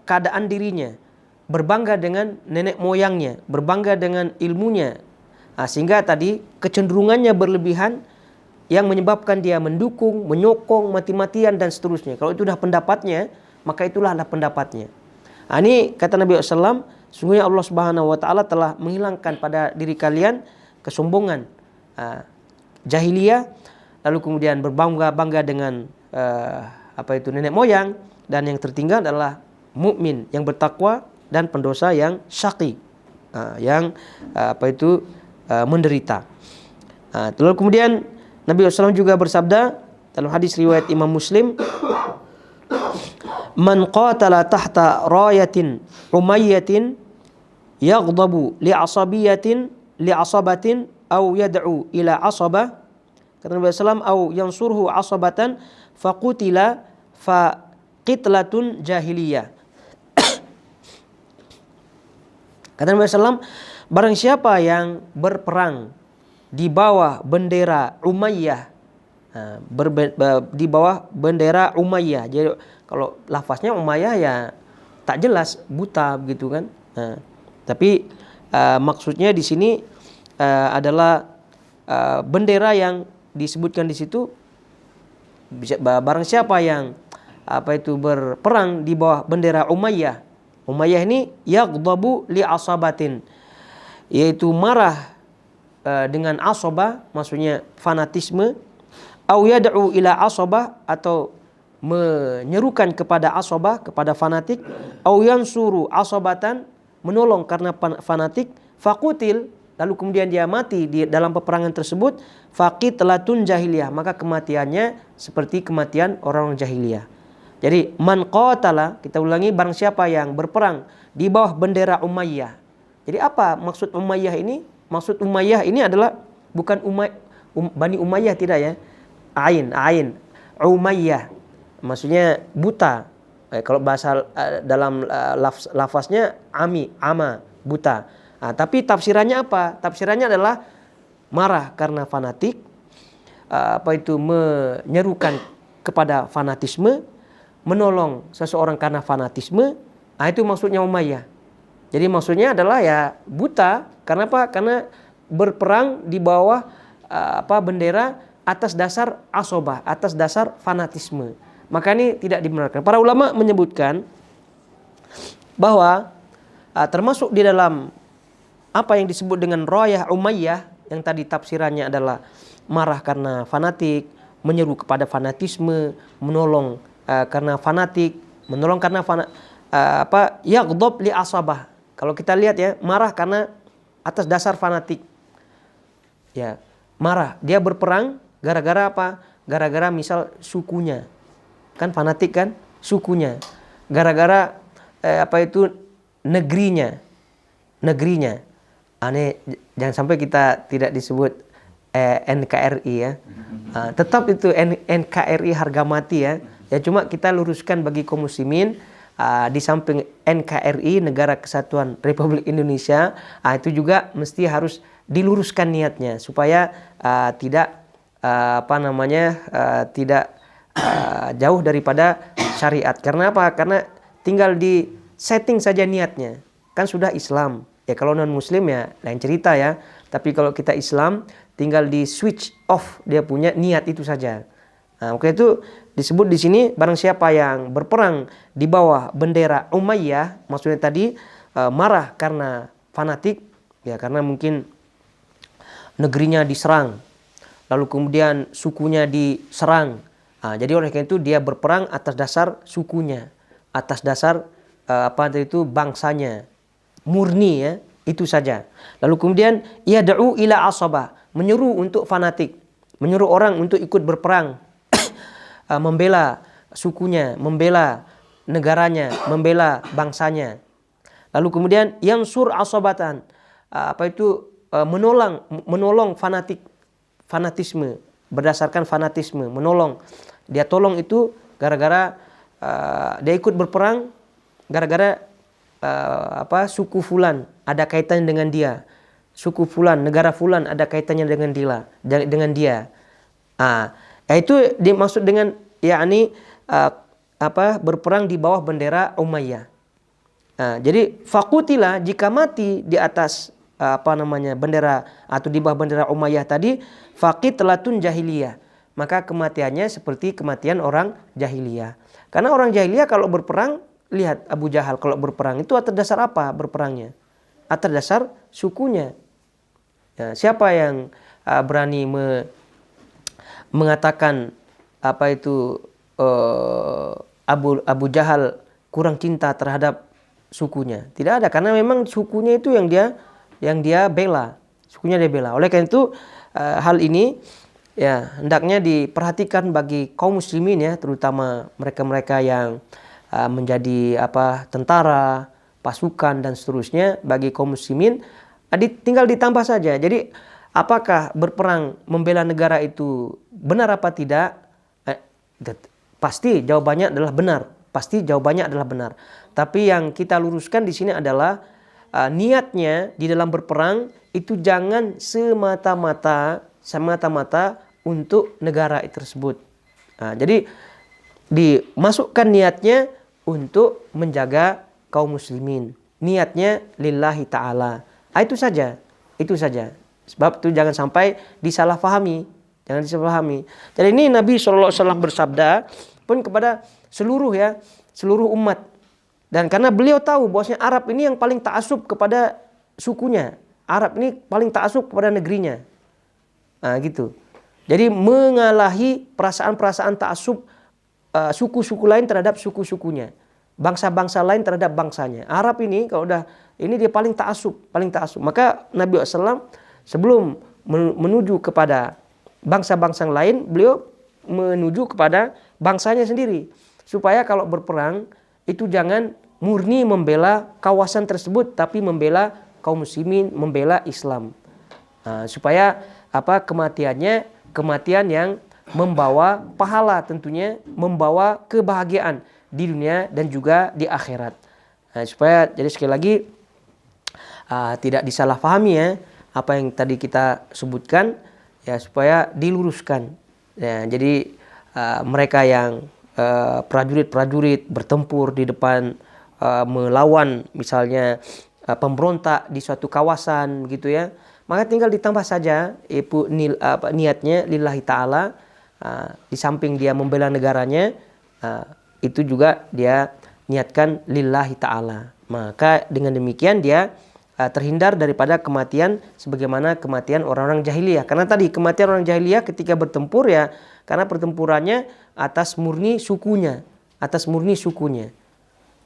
keadaan dirinya, berbangga dengan nenek moyangnya, berbangga dengan ilmunya, sehingga tadi kecenderungannya berlebihan yang menyebabkan dia mendukung, menyokong, mati-matian dan seterusnya. Kalau itu sudah pendapatnya, maka itulah pendapatnya. Ini kata Nabi SAW, sungguhnya Allah Subhanahu wa taala telah menghilangkan pada diri kalian kesombongan jahiliyah, lalu kemudian berbangga-bangga dengan nenek moyang, dan yang tertinggal adalah mukmin yang bertakwa dan pendosa yang syaqi, yang menderita. Lalu kemudian Nabi SAW juga bersabda dalam hadis riwayat Imam Muslim, man qatala tahta rayatin umayyatin yaghdabu li'asabatin aw yad'u ila asabah, kata Nabi SAW, au yansurhu asabatan faqutila fa qitlatun jahiliyah. Kata Nabi SAW, barang siapa yang berperang di bawah bendera Umayyah, di bawah bendera Umayyah. Jadi kalau lafaznya Umayyah ya tak jelas, buta begitu kan. Tapi maksudnya di sini adalah bendera yang disebutkan di situ, barang siapa yang berperang di bawah bendera Umayyah. Umayyah ini yaghdabu li asabatin, yaitu marah dengan asabah, maksudnya fanatisme, au yad'u ila asabah, atau menyerukan kepada asabah, kepada fanatik, au yansuru asabatan, menolong karena fanatik, faqutil, lalu kemudian dia mati di dalam peperangan tersebut, faqitlatun jahiliyah, maka kematiannya seperti kematian orang jahiliyah. Jadi man qatala, kita ulangi, barang siapa yang berperang di bawah bendera Umayyah. Jadi apa maksud Umayyah ini? Maksud Umayyah ini adalah bukan Bani Umayyah, tidak ya. Ain Umayyah maksudnya buta. Kalau bahasa dalam lafaznya ama, buta. Tapi tafsirannya apa? Tafsirannya adalah marah karena fanatik, menyerukan kepada fanatisme, menolong seseorang karena fanatisme. Itu maksudnya Umayyah. Jadi maksudnya adalah ya buta. Karena apa? Karena berperang di bawah bendera atas dasar asobah, atas dasar fanatisme. Maka ini tidak dibenarkan. Para ulama menyebutkan bahwa termasuk di dalam apa yang disebut dengan Rayah Umayyah, yang tadi tafsirannya adalah marah karena fanatik, menyeru kepada fanatisme, menolong karena fanatik, menolong karena yaghdab li asabah. Kalau kita lihat ya, marah karena atas dasar fanatik. Ya, marah. Dia berperang gara-gara apa? Gara-gara misal sukunya. Kan fanatik kan? Sukunya. Gara-gara negerinya. Jangan sampai kita tidak disebut NKRI ya. Tetap itu NKRI harga mati ya. Ya cuma kita luruskan bagi kaum muslimin. Di samping NKRI, Negara Kesatuan Republik Indonesia, itu juga mesti harus diluruskan niatnya supaya tidak tidak jauh daripada syariat. Karena apa? Karena tinggal di setting saja niatnya, kan sudah Islam. Ya kalau non muslim ya lain cerita ya. Tapi kalau kita Islam tinggal di switch off dia punya niat itu saja. Nah, oke, itu disebut di sini barang siapa yang berperang di bawah bendera Umayyah, maksudnya tadi marah karena fanatik, ya karena mungkin negerinya diserang, lalu kemudian sukunya diserang. Nah, jadi oleh karena itu dia berperang atas dasar sukunya, atas dasar itu bangsanya, murni ya, itu saja. Lalu kemudian ia da'u ila asabah, menyeru untuk fanatik, menyuruh orang untuk ikut berperang, membela sukunya, membela negaranya, membela bangsanya. Lalu kemudian yansur asabatan, menolong fanatisme, berdasarkan fanatisme, menolong. Dia tolong itu gara-gara dia ikut berperang gara-gara suku fulan ada kaitannya dengan dia. Suku fulan, negara fulan ada kaitannya dengan dia. Itu dimaksud dengan berperang di bawah bendera Umayyah. Jadi fakutilah, jika mati di atas bendera atau di bawah bendera Umayyah tadi, faqitlatun jahiliyah, maka kematiannya seperti kematian orang jahiliyah. Karena orang jahiliyah kalau berperang, lihat Abu Jahal kalau berperang itu atas dasar apa berperangnya? Atas dasar sukunya. Ya, siapa yang berani mengatakan Abu Jahal kurang cinta terhadap sukunya? Tidak ada, karena memang sukunya itu yang dia bela, sukunya dia bela. Oleh karena itu hal ini ya hendaknya diperhatikan bagi kaum muslimin ya, terutama mereka-mereka yang menjadi tentara, pasukan dan seterusnya. Bagi kaum muslimin tinggal ditambah saja. Jadi apakah berperang membela negara itu benar apa tidak? Pasti jawabannya adalah benar. Pasti jawabannya adalah benar. Tapi yang kita luruskan di sini adalah niatnya di dalam berperang itu jangan semata-mata untuk negara tersebut. Jadi dimasukkan niatnya untuk menjaga kaum muslimin. Niatnya lillahi ta'ala. Itu saja. Sebab itu jangan sampai disalahpahami. Jadi ini Nabi SAW bersabda pun kepada seluruh umat. Dan karena beliau tahu bahwasanya Arab ini yang paling ta'assub kepada sukunya. Arab ini paling ta'assub kepada negerinya. Gitu. Jadi mengalahi perasaan-perasaan ta'assub suku-suku lain terhadap suku-sukunya. Bangsa-bangsa lain terhadap bangsanya. Arab ini kalau ini dia paling ta'assub. Maka Nabi SAW sebelum menuju kepada bangsa-bangsa lain, beliau menuju kepada bangsanya sendiri. Supaya kalau berperang itu jangan murni membela kawasan tersebut, tapi membela kaum muslimin, membela Islam. Supaya kematiannya kematian yang membawa pahala, tentunya membawa kebahagiaan di dunia dan juga di akhirat. Supaya jadi sekali lagi tidak disalahpahami ya apa yang tadi kita sebutkan ya, supaya diluruskan. Ya, jadi mereka yang prajurit-prajurit bertempur di depan melawan misalnya pemberontak di suatu kawasan gitu ya, maka tinggal ditambah saja niatnya lillahi ta'ala. Di samping dia membela negaranya, itu juga dia niatkan lillahi ta'ala. Maka dengan demikian dia terhindar daripada kematian sebagaimana kematian orang-orang jahiliyah. Karena tadi kematian orang jahiliyah ketika bertempur ya karena pertempurannya atas murni sukunya.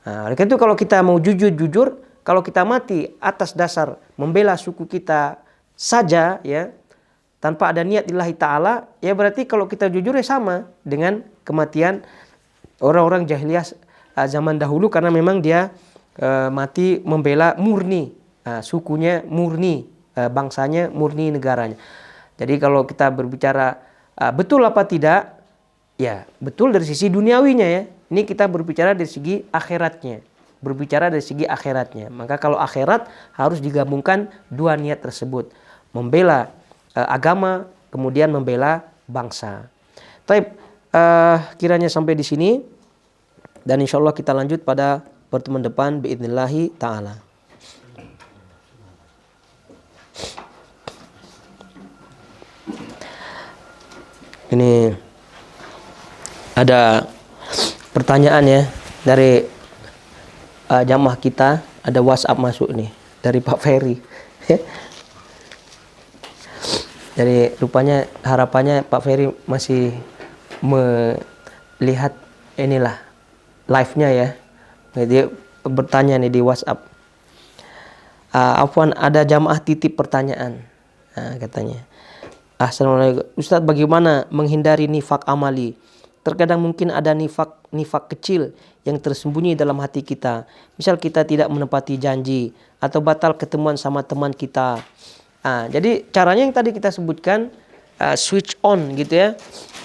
Oleh karena itu kalau kita mau jujur, kalau kita mati atas dasar membela suku kita saja ya, tanpa ada niat lillahi ta'ala, ya berarti kalau kita jujur ya sama dengan kematian orang-orang jahiliyah zaman dahulu, karena memang dia mati membela murni sukunya, murni bangsanya, murni negaranya. Jadi kalau kita berbicara betul apa tidak, ya betul dari sisi duniawinya ya. Ini kita berbicara dari segi akhiratnya. Maka kalau akhirat harus digabungkan dua niat tersebut. Membela agama, kemudian membela bangsa. Baik, kiranya sampai di sini. Dan insya Allah kita lanjut pada pertemuan depan biidnillahi ta'ala. Ini ada pertanyaan ya dari jamaah kita, ada WhatsApp masuk nih dari Pak Ferry. Jadi rupanya harapannya Pak Ferry masih melihat inilah live-nya ya. Jadi bertanya nih di WhatsApp. Afwan, ada jamaah titip pertanyaan. Katanya. Assalamualaikum. Ustadz, bagaimana menghindari nifak amali? Terkadang mungkin ada nifak kecil yang tersembunyi dalam hati kita. Misal kita tidak menepati janji atau batal ketemuan sama teman kita. Jadi caranya yang tadi kita sebutkan, switch on gitu ya.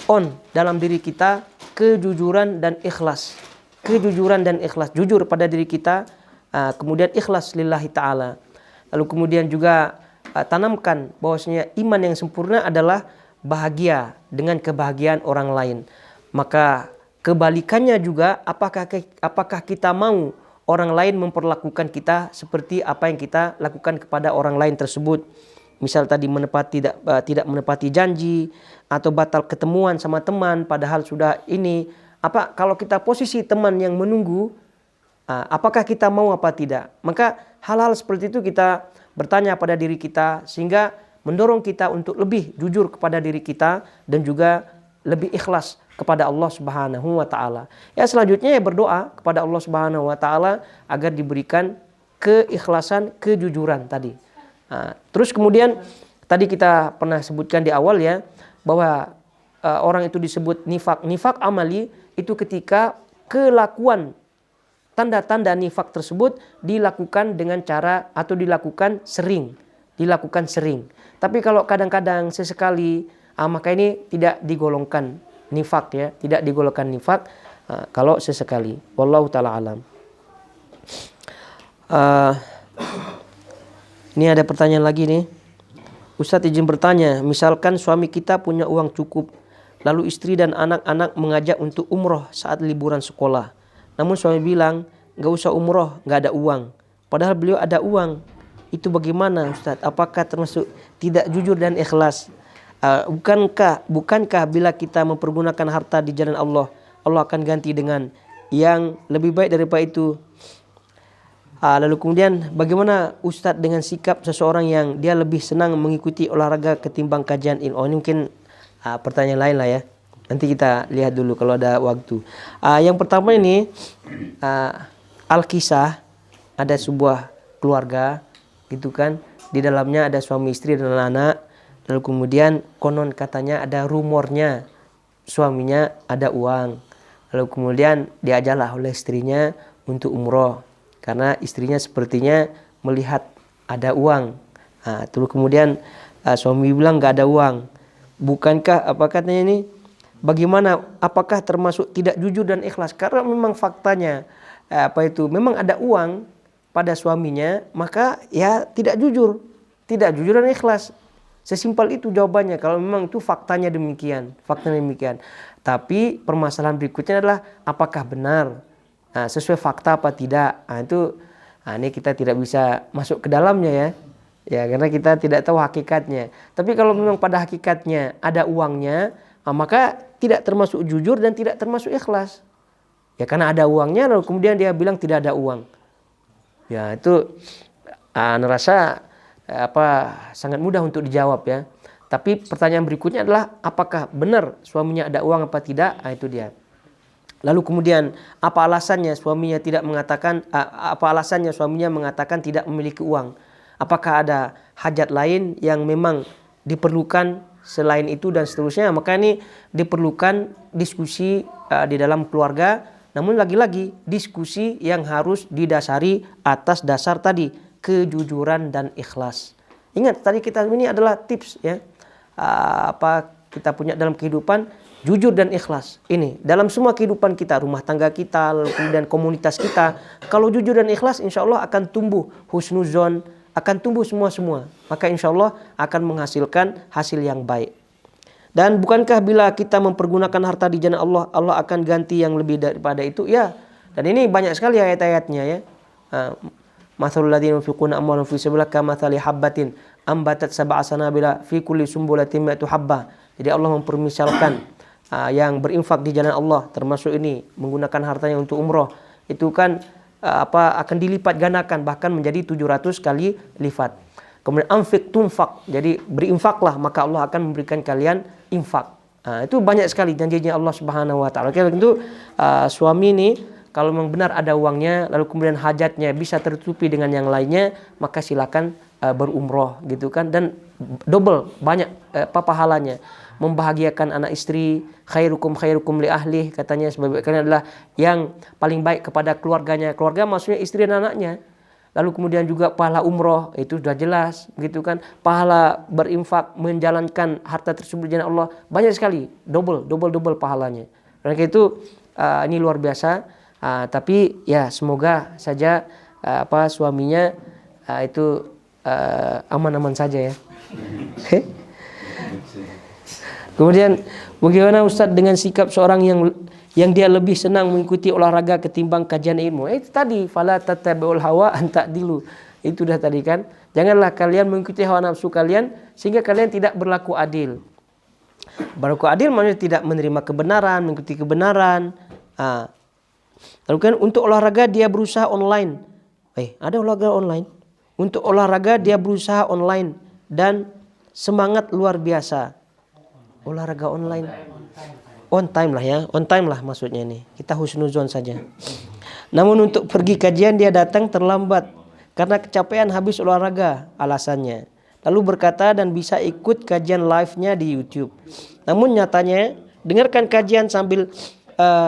On dalam diri kita kejujuran dan ikhlas. Kejujuran dan ikhlas. Jujur pada diri kita, kemudian ikhlas lillahi ta'ala. Lalu kemudian juga tanamkan bahwasanya iman yang sempurna adalah bahagia dengan kebahagiaan orang lain. Maka kebalikannya juga, apakah kita mau orang lain memperlakukan kita seperti apa yang kita lakukan kepada orang lain tersebut. Misal tadi tidak menepati janji atau batal ketemuan sama teman padahal sudah ini. Kalau kita posisi teman yang menunggu, apakah kita mau apa tidak? Maka hal-hal seperti itu kita bertanya pada diri kita sehingga mendorong kita untuk lebih jujur kepada diri kita dan juga lebih ikhlas kepada Allah Subhanahu wa taala. Ya, selanjutnya ya berdoa kepada Allah Subhanahu wa taala agar diberikan keikhlasan, kejujuran tadi. Terus kemudian tadi kita pernah sebutkan di awal ya bahwa orang itu disebut nifak. Nifak amali itu ketika kelakuan tanda-tanda nifak tersebut dilakukan dengan cara atau dilakukan sering. Tapi kalau kadang-kadang sesekali, maka ini tidak digolongkan nifak ya, tidak digolongkan nifak kalau sesekali. Wallahu taala alam. Ini ada pertanyaan lagi nih. Ustadz izin bertanya, misalkan suami kita punya uang cukup, lalu istri dan anak-anak mengajak untuk umroh saat liburan sekolah. Namun suami bilang, gak usah umroh, gak ada uang. Padahal beliau ada uang. Itu bagaimana Ustadz? Apakah termasuk tidak jujur dan ikhlas? Bukankah bila kita mempergunakan harta di jalan Allah, Allah akan ganti dengan yang lebih baik daripada itu? Lalu kemudian bagaimana Ustadz dengan sikap seseorang yang dia lebih senang mengikuti olahraga ketimbang kajian ilmu? Ini mungkin pertanyaan lain lah ya. Nanti kita lihat dulu kalau ada waktu. Yang pertama ini Al-Kisah, ada sebuah keluarga gitu kan, di dalamnya ada suami istri dan anak. Lalu kemudian konon katanya ada rumornya suaminya ada uang. Lalu kemudian diajaklah oleh istrinya untuk umroh karena istrinya sepertinya melihat ada uang. Terus kemudian suami bilang nggak ada uang. Bukankah apa katanya ini? Bagaimana? Apakah termasuk tidak jujur dan ikhlas? Karena memang faktanya memang ada uang pada suaminya, maka ya tidak jujur dan ikhlas. Sesimpel itu jawabannya. Kalau memang itu faktanya demikian. Tapi permasalahan berikutnya adalah apakah benar sesuai fakta apa tidak. Ini kita tidak bisa masuk ke dalamnya ya. Ya, karena kita tidak tahu hakikatnya. Tapi kalau memang pada hakikatnya ada uangnya, maka tidak termasuk jujur dan tidak termasuk ikhlas. Ya karena ada uangnya lalu kemudian dia bilang tidak ada uang. Ya itu nerasa sangat mudah untuk dijawab ya. Tapi pertanyaan berikutnya adalah apakah benar suaminya ada uang apa tidak? Itu dia. Lalu kemudian apa alasannya suaminya mengatakan tidak memiliki uang? Apakah ada hajat lain yang memang diperlukan selain itu dan seterusnya? Maka ini diperlukan diskusi di dalam keluarga. Namun lagi-lagi diskusi yang harus didasari atas dasar tadi kejujuran dan ikhlas. Ingat tadi kita ini adalah tips ya. Kita punya dalam kehidupan jujur dan ikhlas. Ini dalam semua kehidupan kita, rumah tangga kita, lalu kemudian komunitas kita. Kalau jujur dan ikhlas insya Allah akan tumbuh husnuzon, akan tumbuh semua. Maka insya Allah akan menghasilkan hasil yang baik. Dan bukankah bila kita mempergunakan harta di jalan Allah, Allah akan ganti yang lebih daripada itu? Ya, Dan ini banyak sekali ayat-ayatnya ya. Mathalul ladzina yunfiquna amwalahum fi sabilillah kamathali habbatin ambatat sab'a sanabila fi kulli sumbulatin mi'atu habbah. Jadi Allah mempermisalkan yang berinfak di jalan Allah, termasuk ini menggunakan hartanya untuk umroh, itu kan akan dilipat gandakan bahkan menjadi 700 kali lipat. Kemudian anfik tunfak, jadi berinfaklah maka Allah akan memberikan kalian infak. Itu banyak sekali janjinya Allah Subhanahu wa taala. Itu suami ini kalau memang benar ada uangnya lalu kemudian hajatnya bisa tertutupi dengan yang lainnya, maka silakan berumroh gitu kan, dan double banyak pahalanya. Membahagiakan anak istri, khairukum li ahli, katanya sebab kalian adalah yang paling baik kepada keluarganya. Keluarga maksudnya istri dan anaknya. Lalu kemudian juga pahala umroh, itu sudah jelas gitu kan. Pahala berinfak menjalankan harta tersebut di jalan Allah banyak sekali, double pahalanya. Karena itu ini luar biasa. Tapi ya semoga saja suaminya itu aman-aman saja ya. Kemudian bagaimana Ustadz dengan sikap seorang yang dia lebih senang mengikuti olahraga ketimbang kajian ilmu? Itu tadi fala tattabi'ul hawa an ta'dilu. Itu dah tadi kan. Janganlah kalian mengikuti hawa nafsu kalian sehingga kalian tidak berlaku adil. Berlaku adil maksudnya tidak menerima kebenaran, mengikuti kebenaran. Lalu kan untuk olahraga dia berusaha online. Ada olahraga online. Untuk olahraga dia berusaha online dan semangat luar biasa. Olahraga online. On time lah maksudnya nih. Kita husnuzon saja. Namun untuk pergi kajian dia datang terlambat karena kecapean habis olahraga alasannya. Lalu berkata dan bisa ikut kajian live-nya di YouTube. Namun nyatanya dengarkan kajian sambil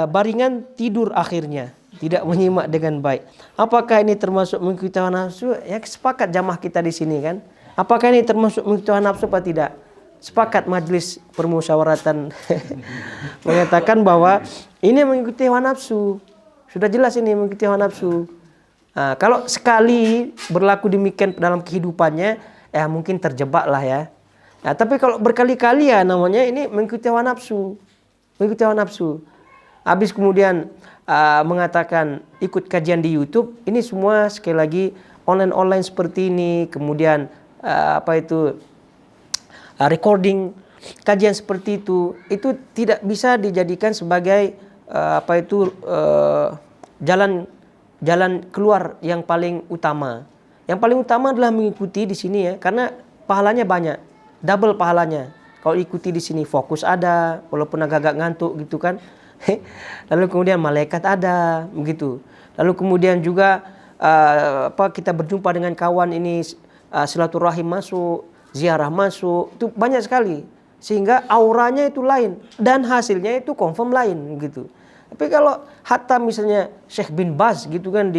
baringan tidur akhirnya. Tidak menyimak dengan baik. Apakah ini termasuk mengikuti hawa nafsu? Ya sepakat jamaah kita di sini kan. Apakah ini termasuk mengikuti hawa nafsu atau tidak? Sepakat majelis permusyawaratan mengatakan bahwa ini mengikuti hawa nafsu. Sudah jelas ini mengikuti hawa nafsu. Kalau sekali berlaku demikian dalam kehidupannya, ya mungkin terjebak lah ya. Tapi kalau berkali-kali ya namanya ini mengikuti hawa nafsu. Mengikuti hawa nafsu. Habis kemudian mengatakan ikut kajian di YouTube, ini semua sekali lagi online seperti ini, kemudian recording kajian seperti itu tidak bisa dijadikan sebagai jalan keluar yang paling utama. Yang paling utama adalah mengikuti di sini ya, karena pahalanya banyak, double pahalanya. Kalau ikuti di sini fokus ada, walaupun agak-agak ngantuk gitu kan. Lalu kemudian malaikat ada, begitu. Lalu kemudian juga kita berjumpa dengan kawan ini, silaturahim masuk, ziarah masuk, itu banyak sekali. Sehingga auranya itu lain dan hasilnya itu confirm lain gitu. Tapi kalau hatta misalnya Syekh bin Baz gitu kan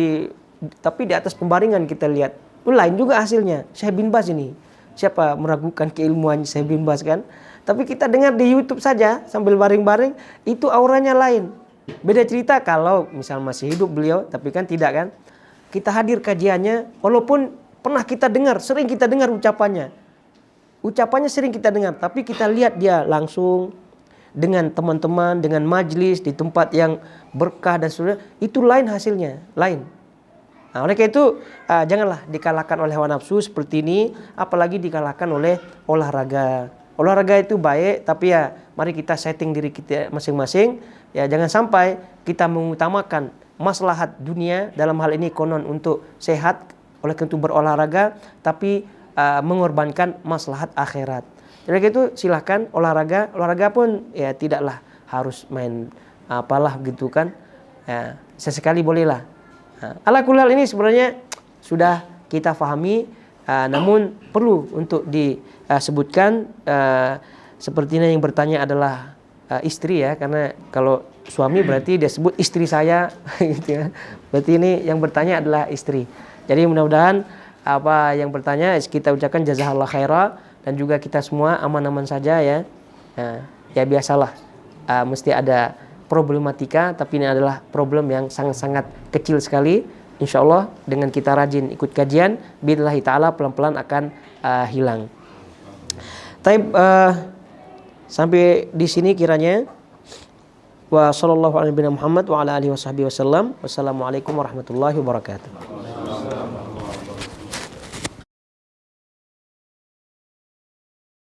tapi di atas pembaringan kita lihat, itu lain juga hasilnya. Syekh bin Baz ini, siapa meragukan keilmuan Syekh bin Baz kan? Tapi kita dengar di YouTube saja sambil baring-baring, itu auranya lain. Beda cerita kalau misal masih hidup beliau, tapi kan tidak kan. Kita hadir kajiannya, walaupun pernah kita dengar, sering kita dengar ucapannya. Ucapannya sering kita dengar, tapi kita lihat dia langsung dengan teman-teman, dengan majlis di tempat yang berkah dan sebagainya, itu lain hasilnya, lain. Oleh karena itu janganlah dikalahkan oleh hawa nafsu seperti ini, apalagi dikalahkan oleh olahraga. Olahraga itu baik, tapi ya mari kita setting diri kita masing-masing. Ya jangan sampai kita mengutamakan maslahat dunia, dalam hal ini konon untuk sehat, oleh karena itu berolahraga, tapi mengorbankan maslahat akhirat. Jadi itu silahkan olahraga pun ya tidaklah harus main apalah gitu kan. Ya, sesekali bolehlah. Ala kulal ini sebenarnya sudah kita pahami, namun perlu untuk disebutkan. Sepertinya yang bertanya adalah istri ya, karena kalau suami berarti dia sebut istri saya gitu ya. Berarti ini yang bertanya adalah istri. Jadi mudah-mudahan apa yang bertanya kita ucapkan jazakallah khairah, dan juga kita semua aman-aman saja ya. Ya biasalah mesti ada problematika, tapi ini adalah problem yang sangat-sangat kecil sekali. Insya Allah dengan kita rajin ikut kajian, billahi ta'ala pelan-pelan akan hilang. Sampai di sini kiranya. Wa sallallahu ala nabiyina Muhammad wa ala alihi washabihi wasallam. Wassalamualaikum warahmatullahi wabarakatuh.